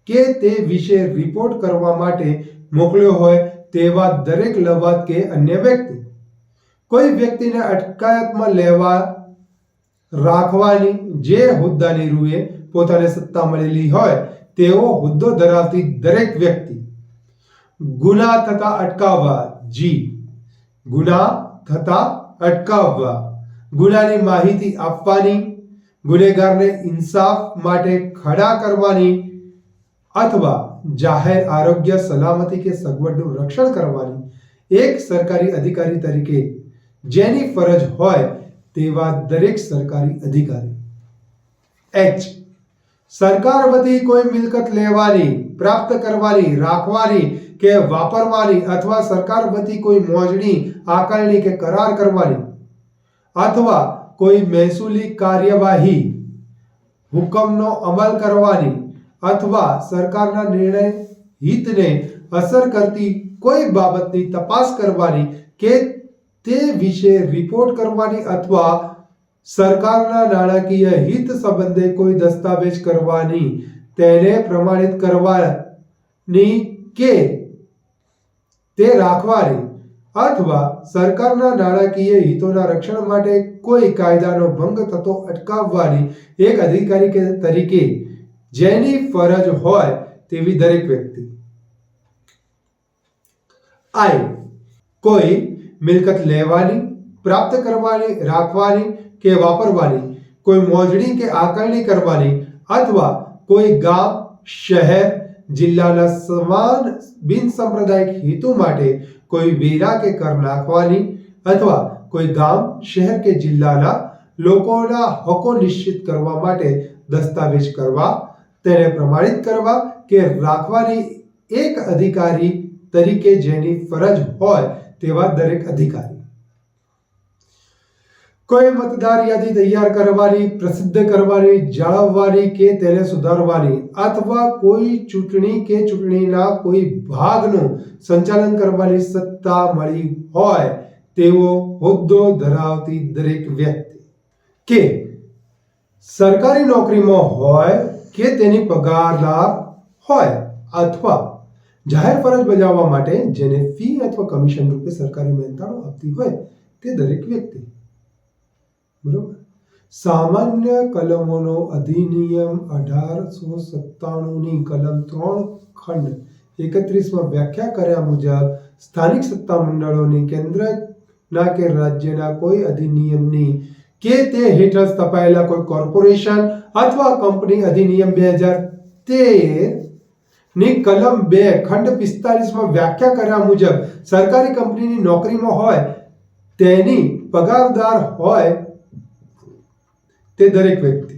કે તે વિશે રિપોર્ટ કરવા માટે મોકલ્યો હોય તેવા દરેક લવાદ કે અન્ય વ્યક્તિ. કોઈ વ્યક્તિને અટકાયતમાં લેવા રાખવાની જે હોદ્દાની રૂએ પોતાને સત્તા મળેલી હોય તેવો હોદ્દો ધરાવતી દરેક વ્યક્તિ. ગુના થતા અટકાવવા. જી, ગુના થતા અટકાવવા, ગુનાની માહિતી આપવાની, ગુનેગારને ઇન્સાફ માટે ખડા કરવાની અથવા જાહેર આરોગ્ય, સલામતી કે સગવડનું રક્ષણ કરવાની એક સરકારી અધિકારી તરીકે જેની ફરજ હોય તેવા દરેક સરકારી અધિકારી. એચ, સરકાર વતી કોઈ મિલકત લેવાની, પ્રાપ્ત કરવાની, રાખવાની કે વાપરવાની અથવા સરકાર વતી કોઈ મોજણી, આકારણી કે કરાર કરવાની અથવા કોઈ મહેસૂલી કાર્યવાહી, હુકમનો અમલ કરવાની અથવા સરકારના નિર્ણય હિતને અસર કરતી કોઈ બાબતની તપાસ કરવાની કે તે વિશે રિપોર્ટ કરવાની અથવા સરકારના નાણાકીય હિત સંબંધે કોઈ દસ્તાવેજ કરવાની, તેને પ્રમાણિત કરવાની કે તે રાખવાની અથવા સરકારના નાણાકીય હિતોના રક્ષણ માટે કોઈ કાયદાનો ભંગ થતો અટકાવવાની એક અધિકારી તરીકે જેની ફરજ હોય તેવી દરેક વ્યક્તિ. આઈ, કોઈ મિલકત લેવાની, પ્રાપ્ત કરવાની, રાખવાની કે વાપરવાની, કોઈ મોજણી કે આકારણી કરવાની અથવા કોઈ ગામ, શહેર, જિલ્લાના સમાન બિનસાંપ્રદાયિક હેતુ માટે કોઈ વેરા કે કર નાખવાની અથવા કોઈ ગામ, શહેર કે જિલ્લાના લોકોના હકો નિશ્ચિત કરવા માટે દસ્તાવેજ કરવા, તેને પ્રમાણિત કરવા કે રાખવાની એક અધિકારી તરીકે જેની ફરજ હોય તેવા દરેક અધિકારી. કોઈ મતદાર યાદી તૈયાર કરવાની, પ્રસિદ્ધ કરવાની, જાળવવાની કે તેને સુધારવાની અથવા કોઈ ચૂંટણી કે ચૂંટણીના કોઈ ભાગનું સંચાલન કરવાની સત્તા મળી હોય તેવો હોદ્દો ધરાવતી દરેક વ્યક્તિ. કે સરકારી નોકરીમાં હોય કે તેની પગારદાર હોય અથવા જાહેર ફરજ બજાવવા માટે જેને ફી અથવા કમિશન રૂપે સરકારી મહેનતાણું આપતી હોય તે દરેક વ્યક્તિ. બરોબર. સામાન્ય કલમોનો અધિનિયમ 1897ની કલમ 3 ખંડ 31માં વ્યાખ્યા કર્યા મુજબ સ્થાનિક સત્તા મંડળોની કેન્દ્રના કે રાજ્યના કોઈ અધિનિયમની કે તે હેઠળ સ્થપાયેલા કોઈ કોર્પોરેશન અથવા કંપની અધિનિયમ 2013 ની કલમ 2 ખંડ 45માં વ્યાખ્યા કર્યા મુજબ સરકારી કંપનીની નોકરીમાં હોય તેની પગારદાર હોય તે દરેક વ્યક્તિ.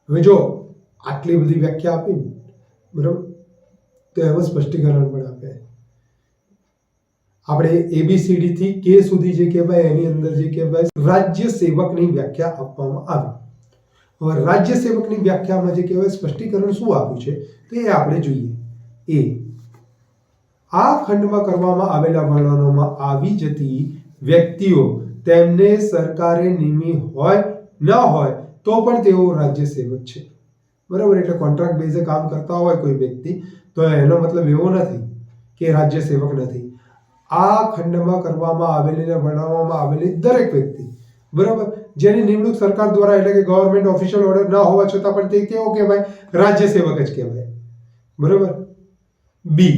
હવે જો આટલી બધી વ્યાખ્યા આપી, બરાબર, તો એમાં સ્પષ્ટીકરણ પણ આપે. આપણે ABCD થી K સુધી જે કહેવાય એની અંદર જે કહેવાય રાજ્ય સેવકની વ્યાખ્યા આપવામાં આવી. હવે રાજ્ય સેવકની વ્યાખ્યામાં જે કહેવાય સ્પષ્ટીકરણ શું આપ્યું છે તે આપણે જોઈએ. આ ખંડમાં કરવામાં આવેલા વર્ણનોમાં આવી જતી વ્યક્તિઓ તેમને સરકારે નિમી હોય ન હોય તો પણ તેઓ રાજ્ય સેવક છે. બરાબર. એટલે કોન્ટ્રાક્ટ બેઝે કામ કરતા હોય કોઈ વ્યક્તિ તો એનો મતલબ એવો નથી કે રાજ્ય સેવક નથી. આ ખંડમાં કરવામાં આવેલી ને વર્ણવવામાં આવેલી દરેક વ્યક્તિ, બરાબર, જેની નિમણૂક સરકાર દ્વારા એટલે કે ગવર્નમેન્ટ ઓફિશિયલ ઓર્ડર ન હોવા છતાં પણ તે કેવો કહેવાય? રાજ્ય સેવક જ કહેવાય. બરાબર. બી,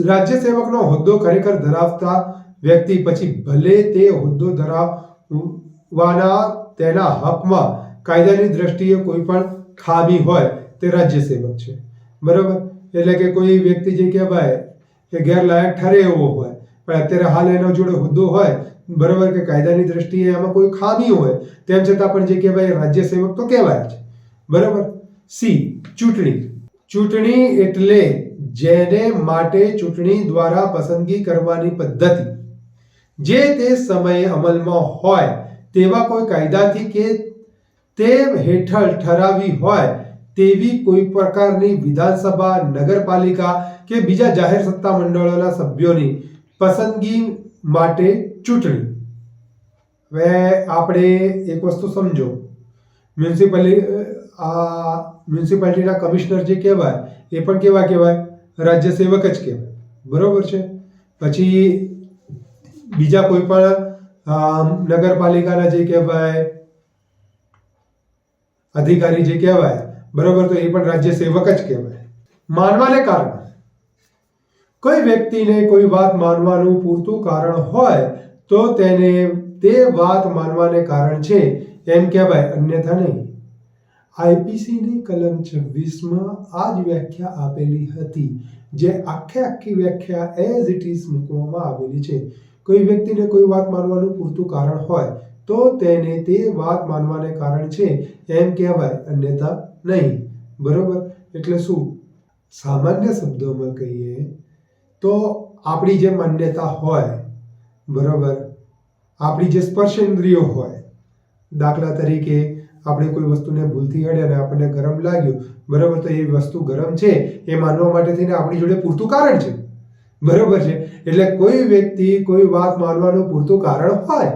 રાજ્ય સેવકનો હોદ્દો ખરેખર ધરાવતા વ્યક્તિ પછી ભલે તે હોદ્દો ધરાવવાના તેના હકમાં કાયદાની દ્રષ્ટિએ કોઈ પણ ખામી હોય તે રાજ્ય સેવક છે. બરાબર. એટલે કે કોઈ વ્યક્તિ જે કહેવાય કે ગેરલાયક ઠરે એવો હોય પણ અત્યારે હાલ એનો જોડે હોદ્દો હોય, બરાબર, કે કાયદાની દ્રષ્ટિએ એમાં કોઈ ખામી હોય તેમ છતાં પણ જે કહેવાય રાજ્ય સેવક તો કહેવાય જ. બરાબર. સી, ચૂંટણી. ચૂંટણી એટલે જેને માટે ચૂંટણી દ્વારા પસંદગી કરવાની પદ્ધતિ જે તે સમયે અમલમાં હોય તેવા કોઈ કાયદાથી કે તે હેઠળ ઠરાવી હોય તેવી કોઈ પ્રકારની વિધાનસભા, નગરપાલિકા કે બીજા જાહેર સત્તા મંડળોના સભ્યોની પસંદગી માટે ચૂંટણી. હવે આપણે એક વસ્તુ સમજો, મ્યુનિસિપાલિટીના કમિશનર જે કહેવાય એ પણ કેવા કહેવાય? રાજ્ય સેવક જ કહેવાય. બરોબર છે. પછી બીજા કોઈ પણ નગરપાલિકાના જે કહેવાય અધિકારી જે કહેવાય, બરોબર, તો એ પણ રાજ્ય સેવક જ કહેવાય. માનવાને કારણે કોઈ વ્યક્તિને કોઈ વાત માનવાનું પૂરતું કારણ હોય તો તેને તે વાત માનવાને કારણ છે એમ કહેવાય, અન્યથા નહીં. IPCની કલમ 26માં આ જ વ્યાખ્યા આપેલી હતી, જે આખી વ્યાખ્યા એઝ ઇટ ઇઝ મૂકવામાં આવેલી છે. કોઈ વ્યક્તિને કોઈ વાત માનવાનું પૂરતું કારણ હોય તો તેને તે વાત માનવાને કારણ છે એમ કહેવાય, અન્યથા નહીં. બરોબર. એટલે શું? સામાન્ય શબ્દોમાં કહીએ તો આપણી જે માન્યતા હોય, બરોબર, આપણી જે સ્પર્શેન્દ્રિયો હોય, દાખલા તરીકે આપણે કોઈ વસ્તુને ભૂલથી અડે અને આપણને ગરમ લાગ્યું, બરોબર, તો એ વસ્તુ ગરમ છે એ માનવા માટે થઈને આપણી જોડે પૂરતું કારણ છે. બરોબર છે. એટલે કોઈ વ્યક્તિ કોઈ વાત માનવાનું પૂરતું કારણ હોય,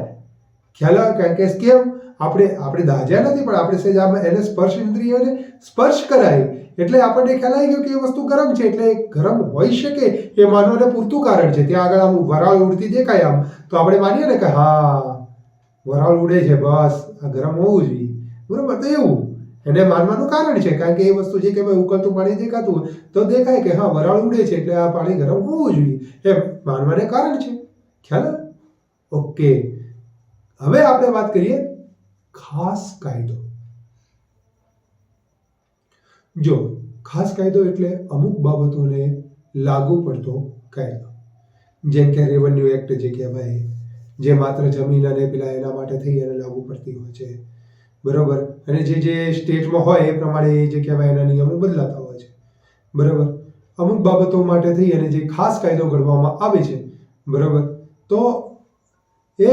ખ્યાલ આવે? કારણ કે કેમ આપણે દાજ્યા નથી પણ આપણે સહેજ આમાં એને સ્પર્શ ઇન્દ્રિયોને સ્પર્શ કરાય એટલે આપણને ખ્યાલ આવી ગયો કે એ વસ્તુ ગરમ છે, એટલે ગરમ હોઈ શકે એ માનવાને પૂરતું કારણ છે. ત્યાં આગળ આમ વરાળ ઉડતી દેખાય આમ તો આપણે માનીએ ને કે હા વરાળ ઉડે છે, બસ આ ગરમ હોવું જોઈએ. બરોબર. તો એવું એને માનવાનું કારણ છે, કારણ કે એ વસ્તુ જે કહેવાય ઉકળતું પાણી દેખાતું હોય તો દેખાય કે હા વરાળ ઉડે છે એટલે આ પાણી ગરમ હોવું જોઈએ, એમ માનવાને કારણ છે. ખ્યાલ? ઓકે. હવે આપણે વાત કરીએ ખાસ કાયદો. જો ખાસ કાયદો એટલે અમુક બાબતોને લાગુ પડતો કાયદો, જેમ કે રેવન્યુ એક્ટ જે કહેવાય, જે માત્ર જમીન અને પેલા એના માટે થઈ અને લાગુ પડતી હોય છે. બરોબર. અને જે સ્ટેટમાં હોય એ પ્રમાણે જે કહેવાય એના નિયમો બદલાતા હોય છે. બરોબર. અમુક બાબતો માટે થઈ અને જે ખાસ કાયદો ઘડવામાં આવે છે, બરોબર, તો એ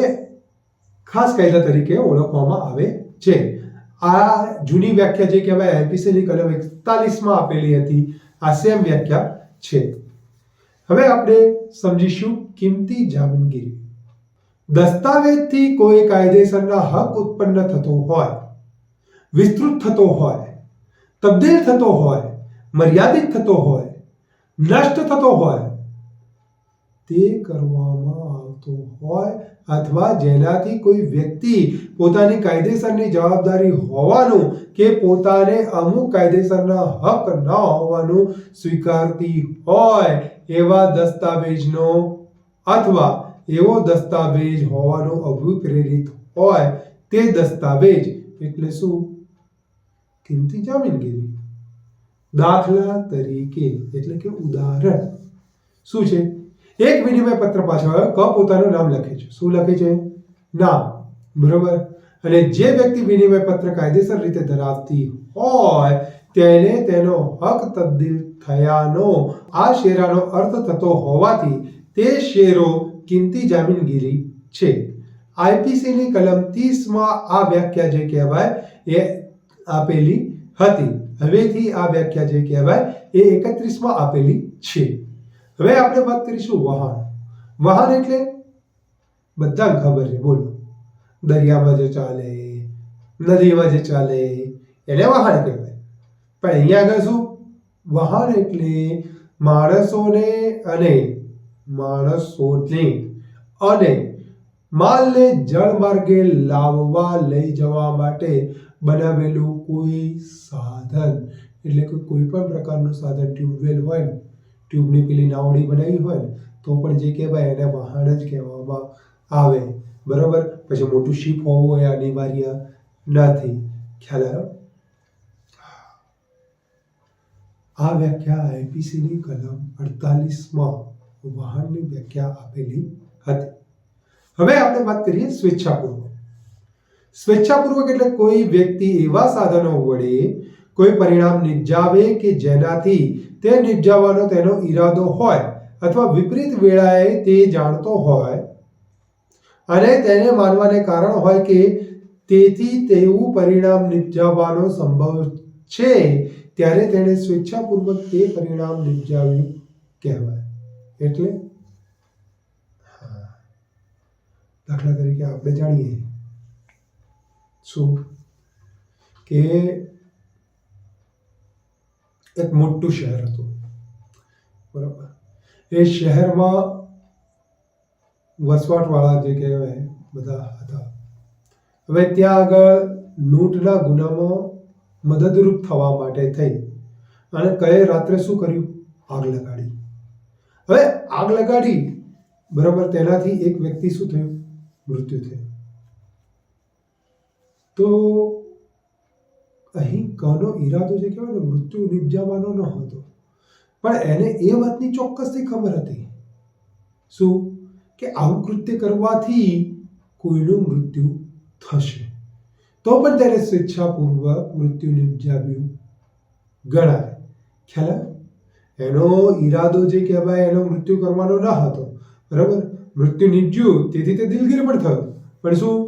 ખાસ કાયદા તરીકે ઓળખવામાં આવે છે. આ જૂની વ્યાખ્યા જે કહેવાય IPCની કલમ 41માં આપેલી હતી, આ સેમ વ્યાખ્યા છે. હવે આપણે સમજીશું કિંમતી જામીનગીરી. દસ્તાવેજથી કોઈ કાયદેસરના હક ઉત્પન્ન થતો હોય, વિસ્તૃત થતો હોય, તબદીલ થતો હોય, મર્યાદિત થતો હોય, નષ્ટ થતો હોય, તે કરવામાં આવતો હોય અથવા જેનાથી કોઈ વ્યક્તિ પોતાની કાયદેસરની જવાબદારી હોવાનું કે પોતાને અમુક કાયદેસરના હક ન હોવાનું સ્વીકારતી હોય એવા દસ્તાવેજનો અથવા એવો દસ્તાવેજ હોવાનો અભિપ્રેરિત હોય તે દસ્તાવેજ એટલે શું? કિંમતી જામીનગીરી. દાખલા તરીકે એટલે કે ઉદાહરણ શું છે? એક વિનિમય પત્ર પાછળ ક પોતાનું નામ લખે છે. શું લખે છે? નામ. બરોબર. અને જે વ્યક્તિ વિનિમય પત્ર કાયદેસર રીતે ધરાવતી હોય તેને તેનો હક તબદીલ થયાનો આ શેરાનો અર્થ થતો હોવાથી તે શેરો કિંમતી જામીનગીરી છે. આઈપીસીની કલમ 30માં આ વ્યાખ્યા જે કહેવાય એ આપેલી હતી. હવેથી આ વ્યાખ્યા જે કહેવાય એ 31માં આપેલી છે. હવે આપણે વાત કરીશું વહાણ. વહાણ એટલે બધાને ખબર છે. બોલો, દરિયામાં જે ચાલે, નદીમાં જે ચાલે એને વહાણ કહેવાય. પણ અહીંયા આગળ શું? વહાણ એટલે માણસોને અને માલને જળ માર્ગે લાવવા લઈ જવા માટે બનાવેલું કોઈ સાધન. એટલે કે કોઈ પણ પ્રકારનું સાધન, ટ્યુબવેલ હોય ને, ટ્યુબની પેલી નાવડી બનાવી હોય ને તો પણ જે કહેવાય એને વહાણ જ કહેવામાં આવે. બરોબર. પછી મોટું શિપ હોવું એ અનિવાર્ય નથી. ખ્યાલ આવ્યો? આ વ્યાખ્યા આઈપીસીની કલમ 48માં વહાણની વ્યાખ્યા આપેલી હતી. હવે આપણે વાત કરીએ સ્વેચ્છાપૂર્વક. સ્વેચ્છાપૂર્વક એટલે કોઈ વ્યક્તિ એવા સાધનો વડે કોઈ પરિણામ નિપજાવે કે જેનાથી તે નિપજાવવાનો તેનો ઈરાદો હોય અથવા વિપરીત વેળાએ તે જાણતો હોય અને તેને માનવાને કારણ હોય કે તેથી તેવું પરિણામ નિપજાવવાનો સંભવ છે ત્યારે તેણે સ્વેચ્છાપૂર્વક તે પરિણામ નિપજાવ્યું કહેવાય. એટલે દાખલા તરીકે આપણે જાણીએ શું કે એક મોટું શહેર હતું. બરાબર. એ શહેરમાં વસવાટવાળા જે કહેવાય બધા હતા. હવે ત્યાં આગળ લૂંટના ગુનામાં મદદરૂપ થવા માટે થઈ અને કયે રાત્રે શું કર્યું? આગ લગાડી. હવે આગ લગાડી, બરાબર, તેનાથી એક વ્યક્તિ શું થયું? મૃત્યુ થયું. તો અહીં કનો ઈરાદો જે કહેવાય ને મૃત્યુ નિપજાવવાનો ન હતો, પણ એને એ વાતની ચોક્કસથી ખબર હતી. શું? કે આવું કૃત્ય કરવાથી કોઈનું મૃત્યુ થશે, તો પણ તેને સ્વેચ્છાપૂર્વક મૃત્યુ નિપજાવ્યું ગણાય. ખ્યાલ? એનો ઈરાદો જે કહેવાય એનો મૃત્યુ કરવાનો ન હતો. બરાબર. મૃત્યુ નિપજ્યું તેથી તે દિલગીર પણ થયું. પણ શું?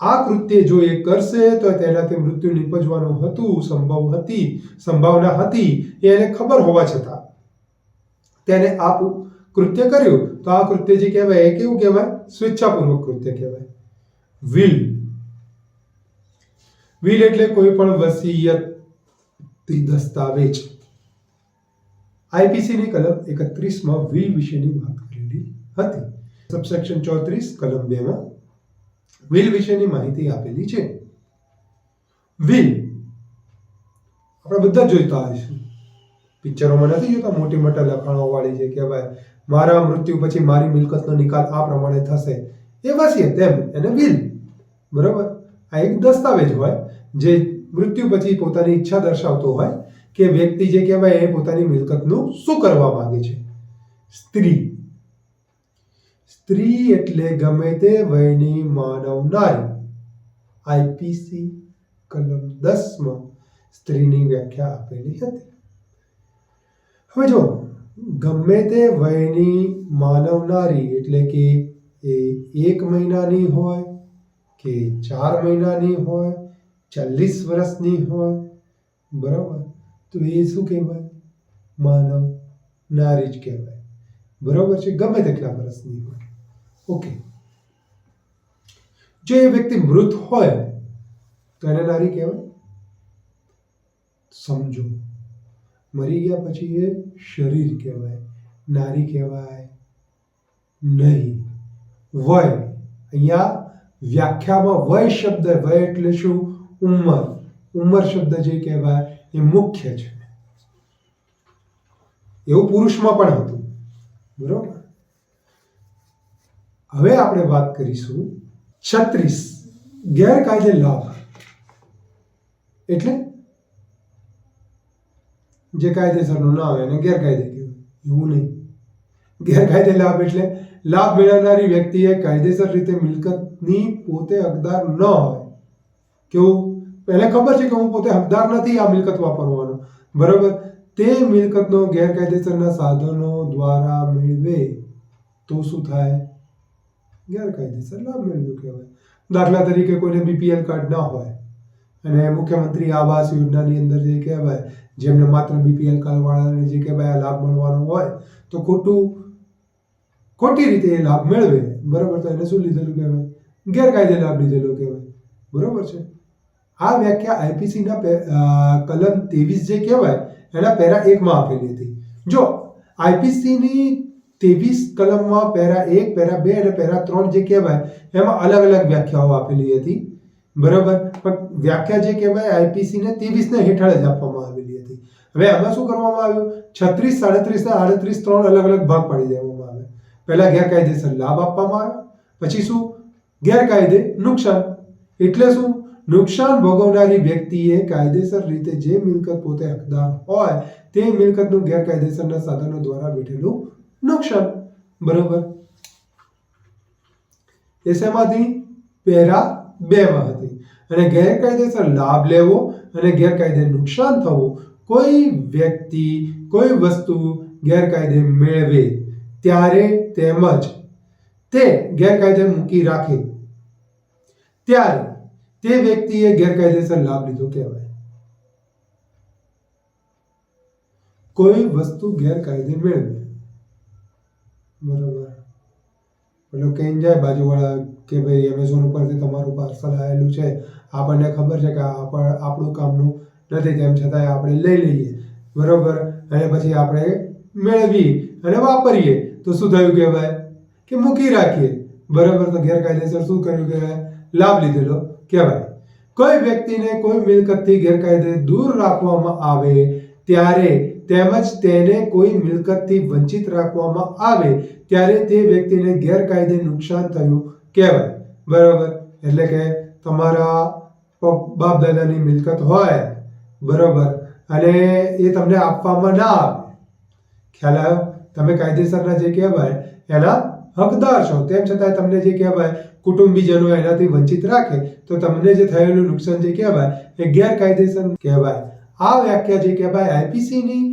આ કૃત્ય જો એ કરશે તો તેનાથી મૃત્યુ નિપજવાનું હતું, સંભાવના હતી એ એને ખબર હોવા છતાં તેને આ કૃત્ય કર્યું. તો આ કૃત્ય જે કહેવાય એ કેવું કહેવાય? સ્વેચ્છાપૂર્વક કૃત્ય કહેવાય. વિલ. વિલ એટલે કોઈ પણ વસીયતી દસ્તાવેજ. આઈપીસીની કલમ 31માં વિલ વિશેની વાત કરેલી હતી. સબસેક્શન 34 કલમ 2માં વિલ વિશેની માહિતી આપેલી છે. વિલ આપણે બધા જોઈતા હોઈશું. પિક્ચરોમાં નથી જોતા મોટી મોટા લખાણો વાળી જે કહેવાય મારા મૃત્યુ પછી મારી મિલકતનો નિકાલ આ પ્રમાણે થશે, એ વસિયત એમ, એને વિલ. બરાબર. આ એક દસ્તાવેજ હોય જે મૃત્યુ પછી પોતાની ઈચ્છા દર્શાવતો હોય કે વ્યક્તિ જે કહેવાય એ પોતાની મિલકતનું શું કરવા માંગે છે. સ્ત્રી. સ્ત્રી એટલે ગમે તે વયની માનવ નારી. આઈપીસી કલમ 10માં સ્ત્રીની વ્યાખ્યા આપેલી હતી. હવે જો ગમે તે વયની માનવ નારી એટલે કે એ 1 મહિનાની હોય કે 4 મહિનાની હોય, 40 વર્ષની હોય, બરાબર, તો એ શું કહેવાય? માનવ નારી જ કહેવાય. બરાબર છે. ગમે તેટલા વર્ષની હોય. ઓકે. જો એ વ્યક્તિ મૃત હોય તો એને નારી કહેવાય. સમજો. મરી ગયા પછી એ શરીર કહેવાય, નારી કહેવાય નહીં. વય, અહીંયા વ્યાખ્યામાં વય શબ્દ, વય એટલે શું? ઉંમર. ઉંમર શબ્દ જે કહેવાય એ મુખ્ય છે. એવું પુરુષમાં પણ હતું. બરોબર. હવે આપણે વાત કરીશું 36 ગેરકાયદે લાભ. એટલે જે કાયદેસરનો ના હોય એને ગેરકાયદે કહેવાય, એવું નહીં. ગેરકાયદે લાભ એટલે લાભ મેળવનારી વ્યક્તિએ કાયદેસર રીતે મિલકતની પોતે હકદાર ન હોય. કેવું? એને ખબર છે કે હું પોતે હકદાર નથી આ મિલકત વાપરવાનો, બરોબર, તે મિલકતનો ગેરકાયદેસરના સાધનો દ્વારા મેળવે તો શું થાય? ગેરકાયદેસર લાભ મેળવ્યો કહેવાય. દાખલા તરીકે કોઈને બીપીએલ કાર્ડ ના હોય અને મુખ્યમંત્રી આવાસ યોજનાની અંદર જે કહેવાય જેમને માત્ર બીપીએલ કાર્ડ વાળાને જે કહેવાય લાભ મળવાનો હોય તો ખોટી રીતે એ લાભ મેળવે, બરોબર, તો એને શું લીધેલું કહેવાય? ગેરકાયદે લાભ લીધેલો કહેવાય. બરોબર છે. આ વ્યાખ્યા આઈપીસીના કલમ 23 જે કહેવાય એના પેરા 1 માં આપેલી હતી. જો આઈપીસીની 23 કલમમાં પેરા 1, પેરા 2 અને પેરા 3 જે કહેવાય એમાં અલગ અલગ વ્યાખ્યાઓ આપેલી હતી. બરોબર. પણ વ્યાખ્યા જે કહેવાય આઈપીસી ને 23 ને હેઠળ જ આપવામાં આવેલી હતી. હવે આમાં શું કરવામાં આવ્યું? 36, 37 અને 38 ત્રણ અલગ અલગ ભાગ પાડી દેવામાં આવે. પહેલા ગેરકાયદેસર લાભ આપવામાં આવ્યો, પછી શું? ગેરકાયદે નુકસાન. એટલે શું? નુકસાન ભોગવનારી વ્યક્તિએ કાયદેસર રીતે જે મિલકત પોતે હકદાર હોય તે મિલકતનું ગેરકાયદેસરના સાધનો દ્વારા વેઠેલું નુકસાન. બરોબર. એ શેમાંથી? પેરા 2 માં હતી. અને ગેરકાયદેસર લાભ લેવો અને ગેરકાયદે નુકસાન થવું, કોઈ વ્યક્તિ કોઈ વસ્તુ ગેરકાયદે મેળવે ત્યારે તેમજ તે ગેરકાયદે મૂકી રાખે ત્યારે તે વ્યક્તિએ ગેરકાયદેસર લાભ લીધો કહેવાય. કોઈ વસ્તુ ગેરકાયદે મેળવે, બરોબર, પેલો કહીને જાય બાજુવાળા કે ભાઈ એમેઝોન ઉપરથી તમારું પાર્સલ આવેલું છે, આપણને ખબર છે કે આપણું કામનું નથી, તેમ છતાંય આપણે લઈ લઈએ, બરોબર, અને પછી આપણે મેળવી અને વાપરીએ તો શું થયું કહેવાય? કે મૂકી રાખીએ, બરોબર, તો ગેરકાયદેસર શું કર્યું કહેવાય? લાભ લીધેલો કહેવાય. કોઈ વ્યક્તિને કોઈ મિલકતથી ગેરકાયદે દૂર રાખવામાં આવે ત્યારે તેમજ તેને કોઈ મિલકતથી વંચિત રાખવામાં આવે ત્યારે તે વ્યક્તિને ગેરકાયદે નુકસાન થયું કહેવાય. બરોબર. એટલે કે તમારા બાપ દાદાની મિલકત હોય, બરોબર, અને એ તમને આપવામાં ના આવે, ખ્યાલ આવ્યો? તમે કાયદેસરના જે કહેવાય એના હકદાર છો, તેમ છતાં તમને જે કહેવાય કુટુંબીજનો એનાથી વંચિત રાખે તો તમને જે થયેલું નુકસાન જે કહેવાય એ ગેરકાયદેસર કહેવાય. આ વ્યાખ્યા જે કહેવાય આઈપીસીની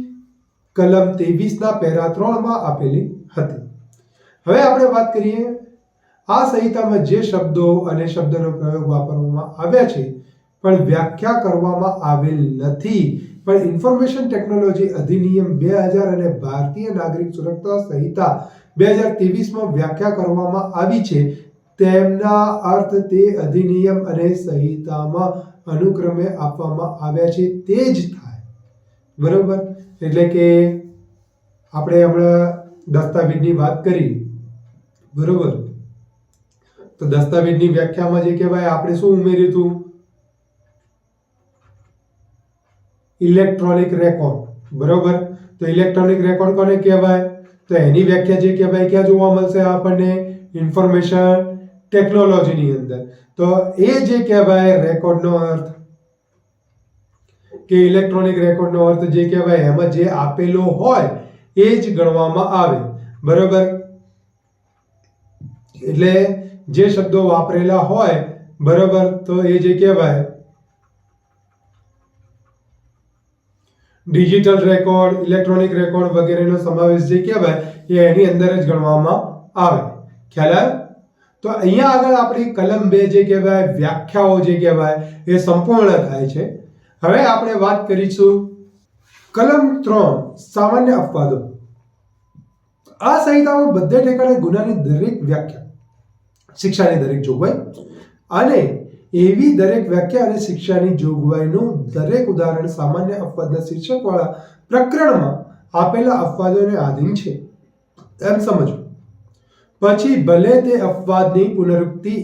કલમ 23 ના પેરા 3 માં આપેલી હતી. હવે આપણે વાત કરીએ આ સંહિતામાં જે શબ્દો અને શબ્દનો પ્રયોગ વાપરવામાં આવ્યા છે પણ વ્યાખ્યા કરવામાં આવેલ નથી, પણ ઇન્ફોર્મેશન ટેકનોલોજી અધિનિયમ 2000 અને ભારતીય નાગરિક સુરક્ષા સંહિતા 2023 માં વ્યાખ્યા કરવામાં આવી છે તેમના અર્થ તે અધિનિયમ અને સંહિતામાં અનુક્રમે આપવામાં આવ્યા છે તે જ થાય. બરોબર. એટલે કે આપણે હમણાં દસ્તાવેજની વાત કરી, બરોબર, તો દસ્તાવેજની વ્યાખ્યામાં જે કહેવાય આપણે શું ઉમેર્યું હતું? Electronic record. બરોબર. તો ઇલેક્ટ્રોનિક રેકોર્ડ કોને કહેવાય? તો એની વ્યાખ્યા જે કહેવાય ક્યાં જોવા મળશે આપણને? ઇન્ફોર્મેશન ટેકનોલોજીની અંદર. તો એ જે કહેવાય રેકોર્ડનો અર્થ કે ઇલેક્ટ્રોનિક રેકોર્ડનો અર્થ જે કહેવાય એમાં જે આપેલો હોય એ જ ગણવામાં આવે. બરોબર. એટલે જે શબ્દો વાપરેલા હોય, બરોબર, તો એ જે કહેવાય ડિજિટલ રેકોર્ડ, ઇલેક્ટ્રોનિક રેકોર્ડ વગેરેનો સમાવેશ જે કહેવાય એ એની અંદર જ ગણવામાં આવે. ખ્યાલ આવ્યો? તો અહીંયા આગળ આપણી કલમ 2 જે કહેવાય વ્યાખ્યાઓ જે કહેવાય એ સંપૂર્ણ થાય છે. હવે આપણે વાત કરીશું કલમ 3 સામાન્ય અપવાદો. આ સંહિતામાં બધે ઠેકાણે ગુનાની દરેક વ્યાખ્યા, શિક્ષાની દરેક જોગવાઈ અને એવી દરેક વ્યાખ્યા અને શિક્ષાની જોગવાઈનું દરેક ઉદાહરણ સામાન્ય અપવાદના શીર્ષકવાળા પ્રકરણમાં આપેલા અપવાદોને આધીન છે એમ સમજો. પછી ભલે તે અપવાદની પુનરુક્તિ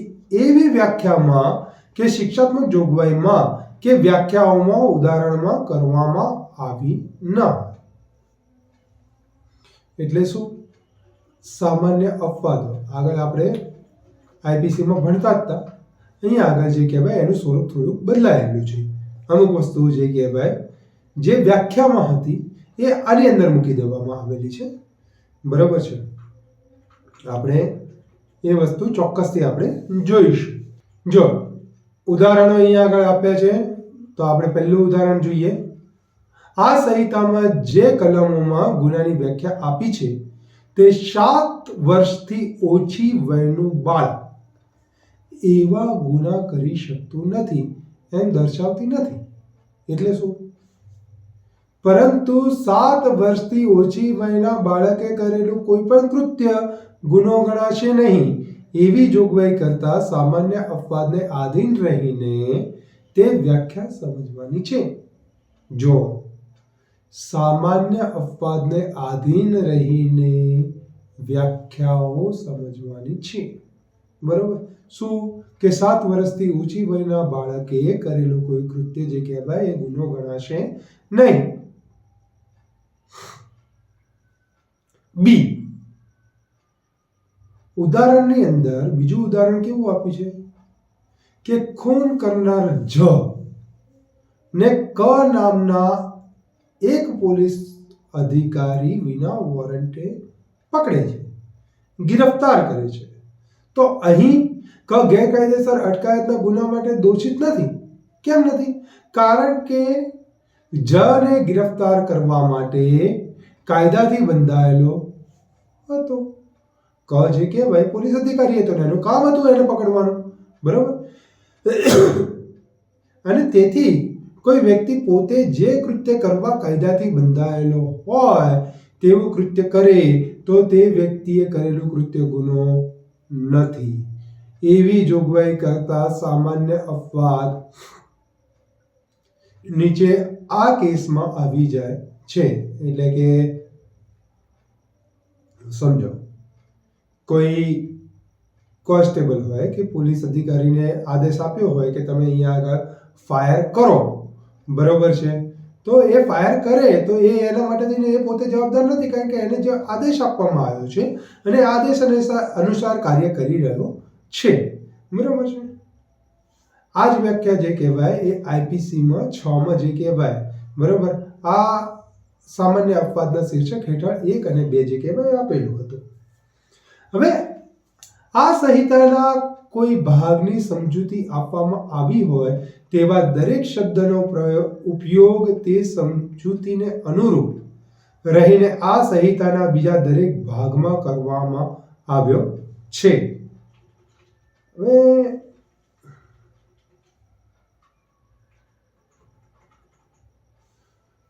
એવી વ્યાખ્યામાં કે શિક્ષાત્મક જોગવાઈમાં કે વ્યાખ્યાઓમાં ઉદાહરણમાં કરવામાં આવી ન. એટલે શું? સામાન્ય અપવાદો આગળ આપણે આઈપીસીમાં ભણતા હતા. અહીંયા આગળ જે કહેવાય એનું સ્વરૂપ થોડુંક બદલાયેલું છે. અમુક વસ્તુઓ જે કહેવાય જે વ્યાખ્યામાં હતી એ આની અંદર મૂકી દેવામાં આવેલી છે. બરોબર છે? આપણે એ વસ્તુ ચોક્કસથી આપણે જોઈશું. જો ઉદાહરણો અહીંયા આગળ આપ્યા છે તો આપણે પહેલું ઉદાહરણ જોઈએ. આ સંહિતામાં જે કલમોમાં ગુનાની વ્યાખ્યા આપી છે તે 7 વર્ષથી ઓછી વયનું બાળક એવા ગુના કરી શકતું નથી એમ દર્શાવતી નથી. એટલે શું? પરંતુ 7 વર્ષથી ઓછી વયના બાળકે કરેલું કોઈ પણ કૃત્ય ગુનો ગણાશે નહીં એવી જોગવાઈ કરતા સામાન્ય અપવાદને આધીન રહીને તે વ્યાખ્યા સમજવાની છે. જો સામાન્ય અપવાદને આધીન રહીને વ્યાખ્યાઓ સમજવાની છે. બરોબર? શું કે 7 વર્ષથી ઓછી વયના બાળકે કરેલું કોઈ કૃત્ય જે કહેવાય એ ગુનો ગણાશે નહીં. બી ઉદાહરણની અંદર બીજું ઉદાહરણ કેવું આપ્યું છે કે ખૂન કરનાર જ ને ક નામના એક પોલીસ અધિકારી વિના વોરંટે પકડે છે, ગિરફ્તાર કરે છે. તો અહીં ક ગેરકાયદેસર અટકાયતના ગુના માટે દોષિત નથી. કેમ નથી? કારણ કે જને ગિરફ્તાર કરવા માટે કાયદાથી બંધાયેલો હતો. ક જે કહેવાય પોલીસ અધિકારી હતો ને એનું કામ હતું એને પકડવાનું. બરોબર? અને તેથી કોઈ વ્યક્તિ પોતે જે કૃત્ય કરવા કાયદાથી બંધાયેલો હોય તેવું કૃત્ય કરે તો તે વ્યક્તિએ કરેલું કૃત્ય ગુનો નથી એવી જોગવાઈ કરતા સામાન્ય અપવાદ નીચે આ કેસમાં આવી જાય છે. એટલે કે સમજો કોઈ કોન્સ્ટેબલ હોય કે પોલીસ અધિકારીને આદેશ આપ્યો હોય કે તમે અહીંયા આગળ ફાયર કરો. બરોબર છે? તો એ ફાયર કરે તો એના માટે થઈને એ પોતે જવાબદાર નથી, કારણ કે એને જે આદેશ આપવામાં આવ્યો છે અને આદેશ અનુસાર કાર્ય કરી રહ્યો છે. બરોબર છે? આ જ વ્યાખ્યા જે કહેવાય એ આઈપીસીમાં 6માં જે કહેવાય. બરોબર? આ સામાન્ય અપવાદના શીર્ષક હેઠળ 1 અને 2 જે કહેવાય આપેલું હતું. હવે આ સંહિતાના કોઈ ભાગની સમજૂતી આપવામાં આવી હોય તેવા દરેક શબ્દનો ઉપયોગ તે સમજૂતીને અનુરૂપ રહીને આ સંહિતાના બીજા દરેક ભાગમાં કરવામાં આવ્યો છે. હવે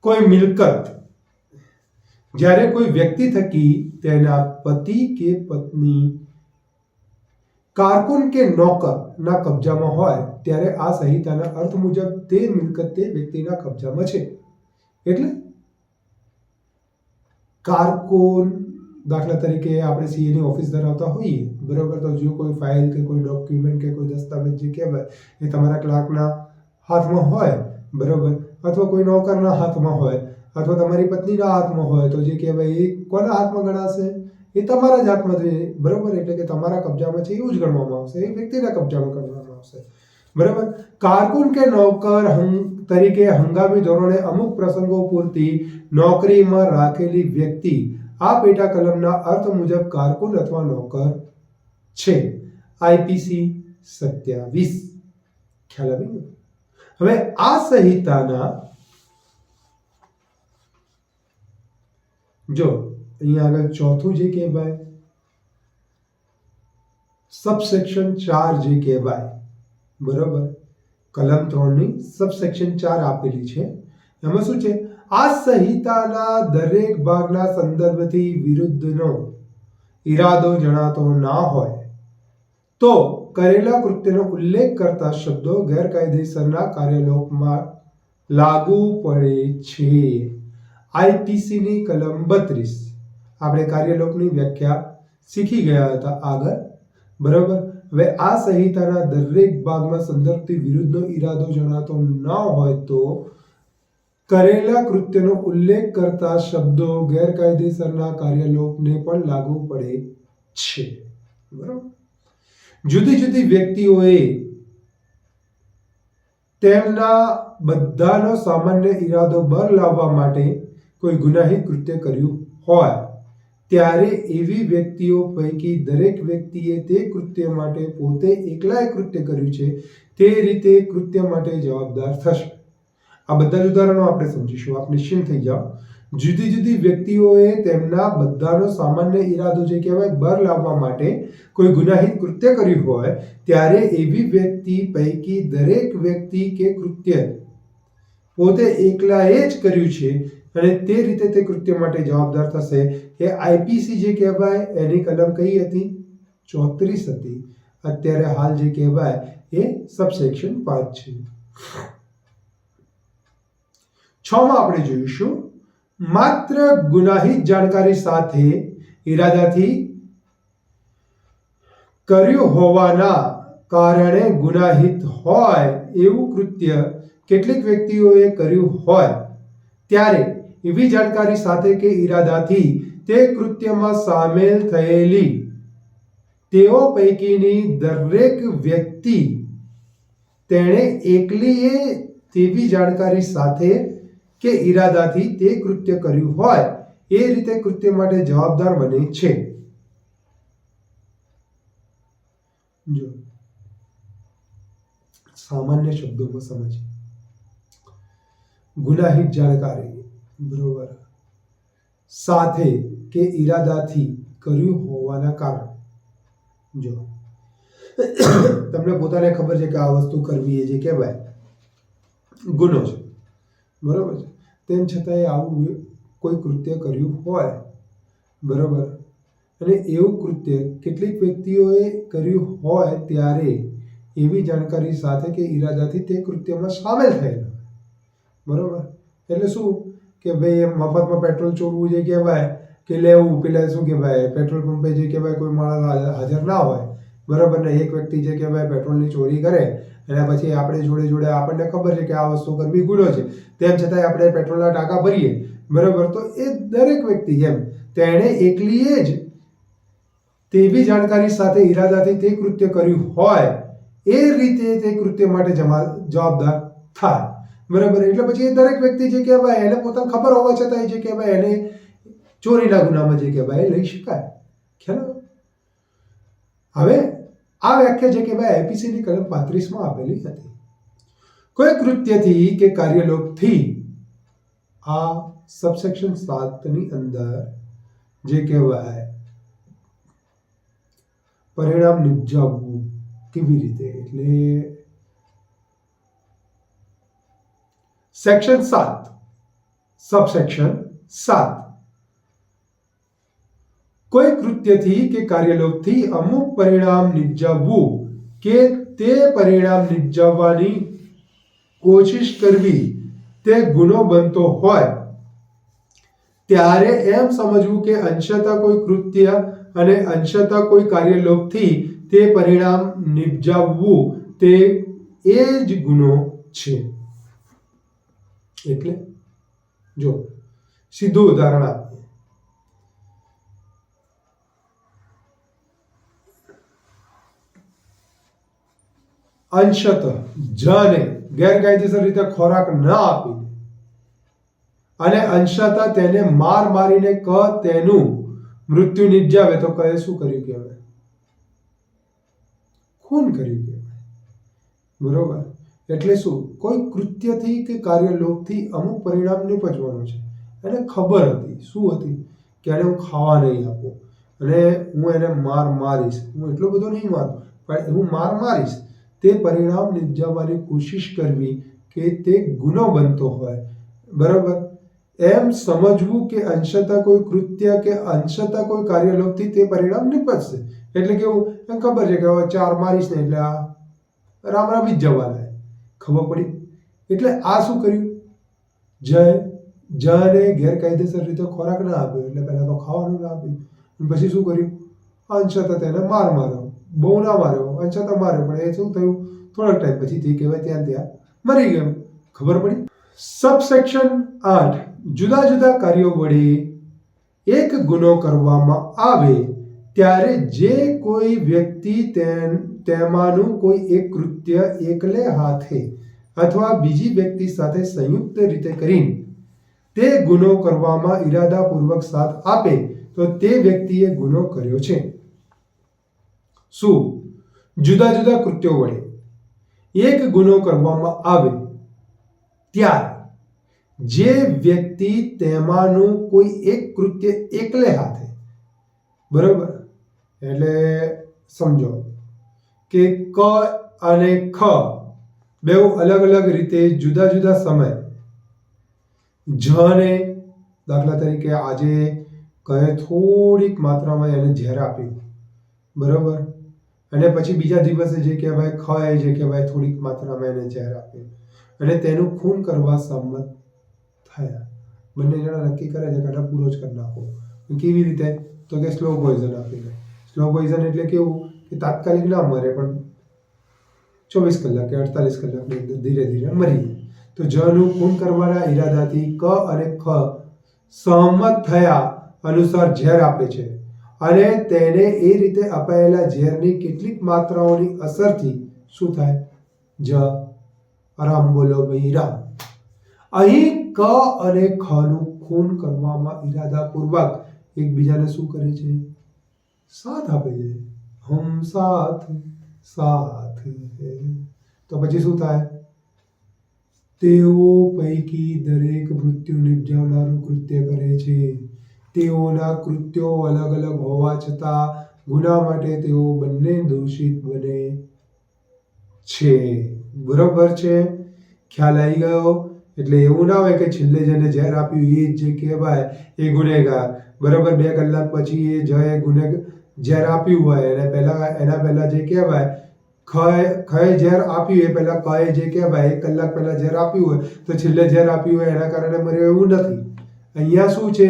કોઈ મિલકત જ્યારે કોઈ વ્યક્તિ થકી તેના પતિ કે પત્ની, કારકુન કે નોકરના કબજામાં હોય ત્યારે આ સંહિતાના અર્થ મુજબ તે મિલકત તે વ્યક્તિના કબજામાં છે. એટલે કારકુન દાખલા તરીકે આપણે સીએની ઓફિસ ધરાવતા હોઈએ. બરોબર? તો જો કોઈ ફાઇલ કે કોઈ ડોક્યુમેન્ટ કે કોઈ દસ્તાવેજ જે કહેવાય એ તમારા ક્લાર્કના હાથમાં હોય. બરોબર? અથવા કોઈ નોકરના હાથમાં હોય અથવા તમારી પત્નીના હાથમાં હોય તો જે કહેવાય એ કોના હાથમાં ગણાશે? એ તમારા જ હાથમાં છે. બરોબર? એટલે કે તમારા કબજામાં છે એવું જ ગણવામાં આવશે, એ વ્યક્તિના કબજામાં ગણવામાં આવશે. બરોબર? કારકુન કે નોકર તરીકે હંગામી ધોરણે અમુક પ્રસંગો પૂરતી નોકરીમાં રાખેલી વ્યક્તિ આ પેટા કલમના અર્થ મુજબ કારકુન અથવા નોકર છે. આઈપીસી 27. ખ્યાલ આવી ગયો? હવે આ સંહિતાના જો અહીંયા આગળ ચોથું જે કહેવાય સબસેક્શન 4 જે કહેવાય. બરોબર? કલમ 3 ની સબસેક્શન 4 આપેલી છે. એમાં શું છે? આ સંહિતાના દરેક ભાગના સંદર્ભથી વિરુદ્ધનો ઈરાદો જણાતો ના હોય તો કરેલા કૃત્યનો ઉલ્લેખ કરતા શબ્દો ગેરકાયદેસરના કાર્યલોપમાં લાગુ પડે છે. આઈપીસીની કલમ 32 આપણે કાર્યલોપની વ્યાખ્યા શીખી ગયા હતા આગળ, બરાબર. હવે આ સંહિતાના દરેક ભાગમાં સંદર્ભથી વિરુદ્ધનો ઈરાદો જણાતો ન હોય તો કરેલા કૃત્યનો ઉલ્લેખ કરતા શબ્દો ગેરકાયદેસરના કાર્યલોપને પણ લાગુ પડે છે, બરાબર. જુદી જુદી વ્યક્તિઓએ તેમના બધાનો સામાન્ય ઈરાદો બહાર લાવવા માટે કોઈ ગુનાહિત કૃત્ય કર્યું હોય ત્યારે એવી વ્યક્તિઓ પૈકી દરેક વ્યક્તિએ તે કૃત્ય માટે પોતે એકલાએ કૃત્ય કર્યું છે તે રીતે કૃત્ય માટે જવાબદાર થશે. આ બધા જ ઉદાહરણો આપણે સમજીશું. આપ નિશ્ચિંત થઈ જાઓ. જુદી જુદી વ્યક્તિઓએ તેમના બધાનો સામાન્ય ઈરાદો જે કહેવાય બહાર લાવવા માટે કોઈ ગુનાહિત કૃત્ય કર્યું હોય ત્યારે એવી વ્યક્તિ પૈકી દરેક વ્યક્તિ કે કૃત્ય પોતે એકલાએ જ કર્યું છે અને તે રીતે તે કૃત્ય માટે જવાબદાર થશે. એ આઈપીસી જે કહેવાય એની કલમ કઈ હતી? 34 હતી. અત્યારે હાલ જે કહેવાય એ સબસેક્શન 5 છે. 6 માં આપણે જોઈશું માત્ર ગુનાહિત જાણકારી સાથે ઈરાદાથી કર્યું હોવાના કારણે ગુનાહિત હોય એવું કૃત્ય કેટલીક વ્યક્તિઓએ કર્યું હોય ત્યારે એવી જાણકારી સાથે કે ઈરાદાથી તે કૃત્યમાં સામેલ થયેલી તેઓ પૈકીની દરેક વ્યક્તિ તેણે એકલીએ તેવી જાણકારી સાથે કે ઈરાદાથી તે કૃત્ય કર્યું હોય એ રીતે કૃત્ય માટે જવાબદાર બને છે. જો સામાન્ય શબ્દોમાં સમજીએ. ગુનાહિત જાણકારી, બરોબર, સાથે કે ઈરાદાથી કર્યું હોવાના કારણે. જો તમને પોતાને ખબર છે કે આ વસ્તુ કરવી એ જે કહેવાય ગુનો છે, બરોબર છે, તેમ છતાંય આવું કોઈ કૃત્ય કર્યું હોય, બરોબર, અને એવું કૃત્ય કેટલીક વ્યક્તિઓએ કર્યું હોય ત્યારે એવી જાણકારી સાથે કે ઈરાદાથી તે કૃત્યમાં સામેલ થયેલા, બરોબર. એટલે શું કે ભાઈ એમ મફતમાં પેટ્રોલ ચોરવું જે કહેવાય કે લેવું, પેલા શું કહેવાય પેટ્રોલ પંપે જે કહેવાય કોઈ માણસ હાજર ના હોય, બરાબર, ને એક વ્યક્તિ જે કહેવાય પેટ્રોલની ચોરી કરે અને પછી આપણે જોડે જોડે આપણને ખબર છે કે આ વસ્તુ કરવી ગુનો છે, તેમ છતાંય આપણે પેટ્રોલના ટાંકા ભરીએ, બરાબર. તો એ દરેક વ્યક્તિ એમ તેણે એકલીએ જ તેવી જાણકારી સાથે ઈરાદાથી તે કૃત્ય કર્યું હોય એ રીતે તે કૃત્ય માટે જવાબદાર થાય, બરાબર. એટલે પછી એ દરેક વ્યક્તિ જે કહેવાય એને પોતાને ખબર હોવા છતાં જે કહેવાય એને ચોરીના ગુનામાં જે કહેવાય લઈ શકાય. ખ્યાલ? હવે આ વ્યાખ્યા જે કહેવાય આઈપીસીની કલમ 35 માં આપેલી હતી. કોઈ કૃત્યથી કે કાર્યલોપથી આ સબસેક્શન 7 ની અંદર જે કહેવાય પરિણામ નિપજાવવું કેવી રીતે, એટલે સેક્શન 7 સબસેક્શન 7 કોઈ કૃત્યથી કે કાર્યલોપથી અમુક પરિણામ નિપજાવવું કે તે પરિણામ નિપજાવવાની કોશિશ કરવી તે ગુનો બનતો હોય ત્યારે એમ સમજવું કે અંશતઃ કોઈ કૃત્ય અને અંશતઃ કોઈ કાર્યલોપથી તે પરિણામ નિપજાવવું તે એ જ ગુનો છે. એટલે જો સીધું ઉદાહરણ આપીએ. અંશતઃ જને ગેરકાયદેસર રીતે ખોરાક ન આપીને અને અંશતઃ તેને મારીને તેનું મૃત્યુ નિપજાવે તો કહે શું કર્યું કહેવાય? ખૂન કર્યું કહેવાય, બરોબર. એટલે શું કોઈ કૃત્યથી કે કાર્યલોપથી અમુક પરિણામ નિપજવાનું છે, એને ખબર હતી, શું હતી કે એને હું ખાવા નહીં આપું અને હું એને મારીશ, હું એટલો બધો નહીં મારું પણ હું મારીશ, તે પરિણામ નિપજાવવાની કોશિશ કરવી કે તે ગુનો બનતો હોય, બરોબર. એમ સમજવું કે અંશતઃ કોઈ કૃત્ય કે અંશતઃ કોઈ કાર્યલોપથી તે પરિણામ નિપજશે એટલે કેવું એમ ખબર છે કે હવે 4 મારીશ ને એટલે આ રામ રામ જ જવાના, ખબર પડી. એટલે આ શું કર્યું, જયને ગેરકાયદેસર રીતે ખોરાક ના આપ્યો, એટલે પહેલા તો ખાવાનું ના આપ્યું, પછી શું કર્યું, અંશતઃ તેને માર્યો, બહુ ના માર્યો, અંશતઃ માર્યો, પણ એ શું થયું, થોડાક ટાઈમ પછી તે કહેવાય ત્યાં મરી ગયો. ખબર પડી. સબસેક્શન 8 જુદા જુદા કાર્યો વડે એક ગુનો કરવામાં આવે ત્યારે જે કોઈ વ્યક્તિ તેમાંનું કોઈ એક કૃત્ય એકલે હાથે અથવા બીજી વ્યક્તિ સાથે સંયુક્ત રીતે કરીને તે ગુનો કરવામાં ઈરાદાપૂર્વક સાથ આપે તો તે વ્યક્તિએ ગુનો કર્યો છે. શું? જુદા જુદા કૃત્યો વડે એક ગુનો કરવામાં આવે ત્યારે જે વ્યક્તિ તેમાંનું કોઈ એક કૃત્ય એકલે હાથે, બરોબર, એટલે સમજો કે ક અને ખ બેઉ અલગ અલગ રીતે જુદા જુદા સમય જને દાખલા તરીકે આજે કહે થોડીક માત્રામાં એને ઝેર આપ્યું, બરોબર, અને પછી બીજા દિવસે જે કહેવાય ખ જે કહેવાય થોડીક માત્રામાં એને ઝેર આપ્યું અને તેનું ખૂન કરવા સંમત થયા. બંને જણા નક્કી કરે છે કે પૂરો જ કરી નાખો. કેવી રીતે? તો કે સ્લો પોઈઝન આપીને. સ્લો પોઈઝન એટલે કેવું કે તાત્કાલિક ના મરે પણ 24 કલાક કે 48 કલાકની અંદર ધીરે ધીરે મરી જાય. તો જનું ખૂન કરવાના ઈરાદાથી ક અને ખ સહમત થયા અનુસાર ઝેર આપે છે અને તેને એ રીતે અપાયેલા ઝેરની કેટલીક માત્રાઓની અસરથી શું થાય? રામ બોલો ભાઈ રામ. અહીં ક અને ખ નું ખૂન કરવામાં ઈરાદાપૂર્વક એકબીજાને શું કરે છે? સાથ આપે છે. હમ સાથ સાથ હૈ. તો પછી શું થાય? તેઓ પૈકી દરેક મૃત્યુ નિપજાવનારું કૃત્ય કરે છે. તેઓના કૃત્યો અલગ અલગ હોવા છતાં ગુના માટે તેઓ બંને દોષિત બને છે. બરોબર છે? ખ્યાલ આવી ગયો? એટલે એવું ના હોય કે છેલ્લે જેને ઝેર આપ્યું એ જે કહેવાય એ ગુનેગાર, બરોબર, 2 કલાક પછી એ જય ઝેર આપ્યું હોય અને એના પહેલા જે કહેવાય ખએ ઝેર આપ્યું એ પહેલા કએ જે કહેવાય 1 કલાક પહેલા ઝેર આપ્યું હોય તો છેલ્લે ઝેર આપ્યું હોય એના કારણે મર્યો એવું નથી. અહીંયા શું છે?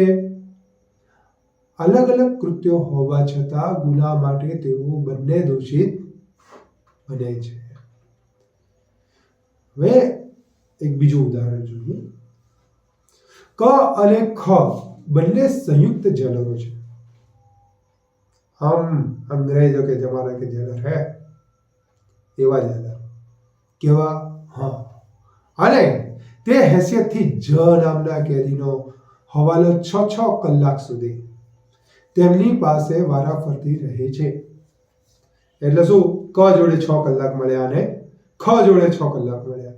અલગ અલગ કૃત્યો હોવા છતાં ગુના માટે તેઓ બંને દોષિત બને છે. હવે એક બીજું ઉદાહરણ જોઈએ. ક અને ખ બંને સંયુક્ત જેલરો છે. હમ અંગ્રેજો કે જમાના કે જેલર હે, એવા જેલર. કેવા? હા. અને તે હેસિયતથી જ નામના કેદીનો હવાલો 6 કલાક સુધી તેમની પાસે વારાફરતી રહે છે. એટલે શું? ક જોડે 6 કલાક મળ્યા અને ખ જોડે 6 કલાક મળ્યા.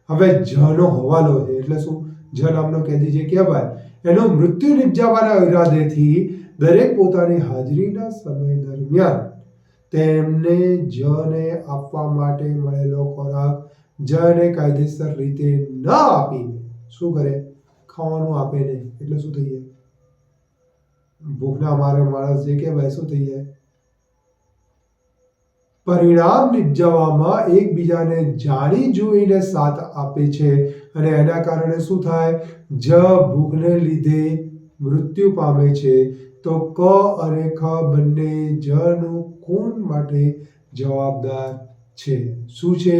હવે જનો હવાલો છે એટલે શું? જ નામનો કેદી જે કહેવાય એનો મૃત્યુ નિપજાવવાના ઈરાદેથી દરેક પોતાની હાજરીના સમય દરમિયાન તેમને જને આપવા માટે મળેલો ખોરાક જને કાયદેસર રીતે ન આપીને શું કરે? ખાવાનું આપે નહીં. એટલે શું થઈ જાય? ભૂખના મારે માણસ જે કહેવાય શું થઈ જાય? પરિણામ નિપજાવવામાં એકબીજાને જાણી જોઈને સાથ આપે છે અને એના કારણે શું થાય? જ ભૂખને લીધે મૃત્યુ પામે છે તો ક અને ખ બંને જનું ખૂન માટે જવાબદાર છે. શું છે?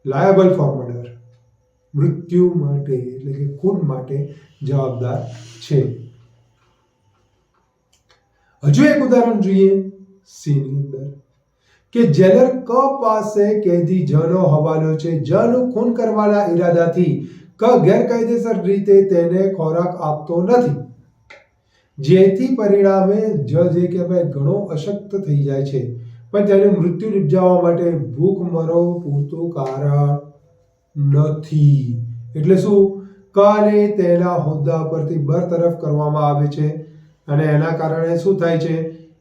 Liable for murder. મૃત્યુ માટે એટલે કે ખૂન માટે જવાબદાર છે. હજુ એક ઉદાહરણ જોઈએ સીની અંદર કે જેલર ક પાસે કેદી જનો હવાલો છે. જનું ખૂન કરવાના ઈરાદાથી ક ગેરકાયદેસર રીતે તેને ખોરાક આપતો નથી, જેથી પરિણામે જ જે કહેવાય ઘણો અશક્ત થઈ જાય છે, પણ તેને મૃત્યુ નિપજાવવા માટે ભૂખ મરો પૂરતું કારણ નથી. એટલે શું? કને તેના હોદ્દા પરથી બરતરફ કરવામાં આવે છે અને એના કારણે શું થાય છે?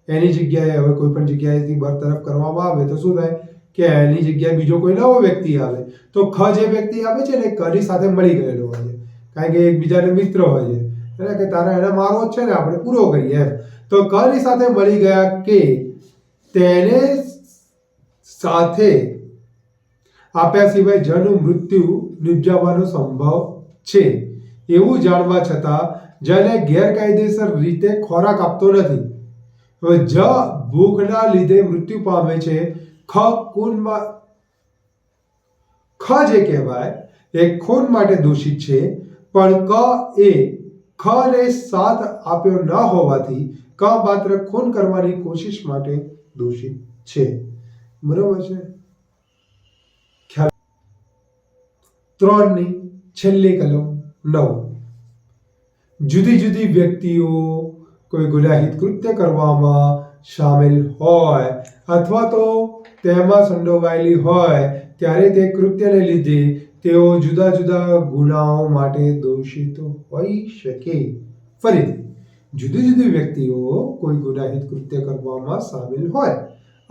એની જગ્યાએ હવે કોઈ પણ જગ્યાએથી બરતરફ કરવામાં આવે તો શું થાય કે એની જગ્યાએ બીજો કોઈ નવો વ્યક્તિ આવે તો ખ જે વ્યક્તિ આવે છે ને કની સાથે મળી ગયેલો હોય છે, કારણ કે એકબીજાને મિત્ર હોય છે, એટલે કે તારે એને મારવો જ છે ને આપણે પૂરો કરીએ એમ. તો તો ક ની સાથે મળી ગયા કે તેને સાથે આપ્યા સિવાય જનું મૃત્યુ નિપજાવવાનો સંભવ છે એવું જાણવા છતાં જને ગેરકાયદેસર રીતે ખોરાક આપતો નથી. હવે જ ભૂખના લીધે મૃત્યુ પામે છે. ખ જે કહેવાય એ ખૂન માટે દોષિત છે, પણ ક એ ખ ને સાથ આપ્યો ન હોવાથી ક માત્ર ખૂન કરવાની કોશિશ માટે દોષિત છે. બરોબર છે. 3 ની છેલ્લી કલમ 9. જુદી જુદી વ્યક્તિઓ કોઈ ગુનાહિત કૃત્ય કરવામાં સામેલ હોય અથવા તો તેમાં સંડોવાયેલી હોય ત્યારે તે કૃત્યને લીધે તેઓ જુદા જુદા ગુનાઓ માટે દોષિત હોઈ શકે. ફરીથી, જુદી જુદી વ્યક્તિઓ કોઈ ગુનાહિત કૃત્ય કરવામાં સામેલ હોય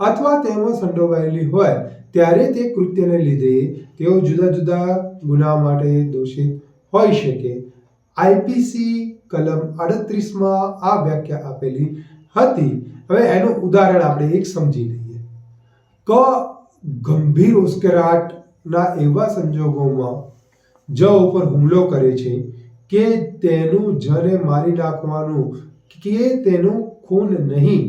અથવા તેમાં સંડોવાયેલી હોય ત્યારે તે કૃત્યને લીધે તેઓ જુદા જુદા ગુના માટે દોષિત હોઈ શકે. આઈપીસી કલમ 38માં આ વ્યાખ્યા આપેલી હતી. હવે એનું ઉદાહરણ આપણે એક સમજી લઈએ. ક ગંભીર ઉશ્કેરાટના એવા સંજોગોમાં જ ઉપર હુમલો કરે છે કે તેનું જને મારી નાખવાનું કે તેનું ખૂન નહીં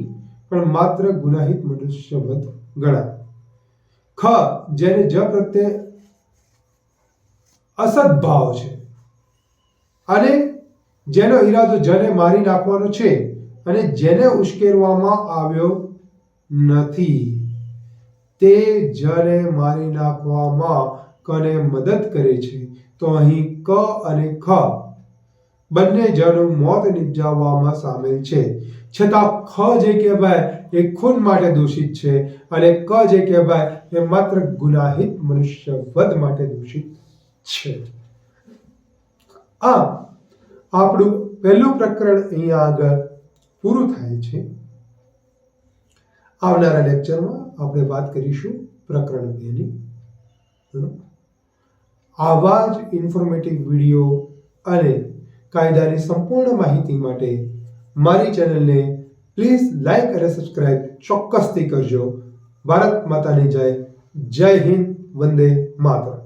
પણ માત્ર ગુનાહિત મનુષ્યવધ ગણાય. ખ જેને જ પ્રત્યે અસદભાવ છે અને જેનો ઈરાદો જને મારી નાખવાનો છે અને જેને ઉશ્કેરવામાં આવ્યો નથી તે જને મારી નાખવામાં કને મદદ કરે છે, તો અહીં ક અને ખ બંને જનું મોત નિપજાવવામાં સામેલ છે. છતાં ખ જે કહેવાય એ ખૂન માટે દોષિત છે અને ક જે કહેવાય એ માત્ર ગુનાહિત મનુષ્યવધ માટે દોષિત છે. આમ આપણું પહેલું પ્રકરણ અહીંયા આગળ પૂરું થાય છે. આવનારા લેક્ચરમાં આપણે વાત કરીશું પ્રકરણ 2 ની. આવા જ ઇન્ફોર્મેટિવ વિડીયો અને કાયદાની સંપૂર્ણ માહિતી માટે મારી ચેનલને પ્લીઝ લાઈક અને સબસ્ક્રાઇબ ચોક્કસથી કરજો. ભારત માતાની જય. જય હિન્દ. વંદે માતરમ.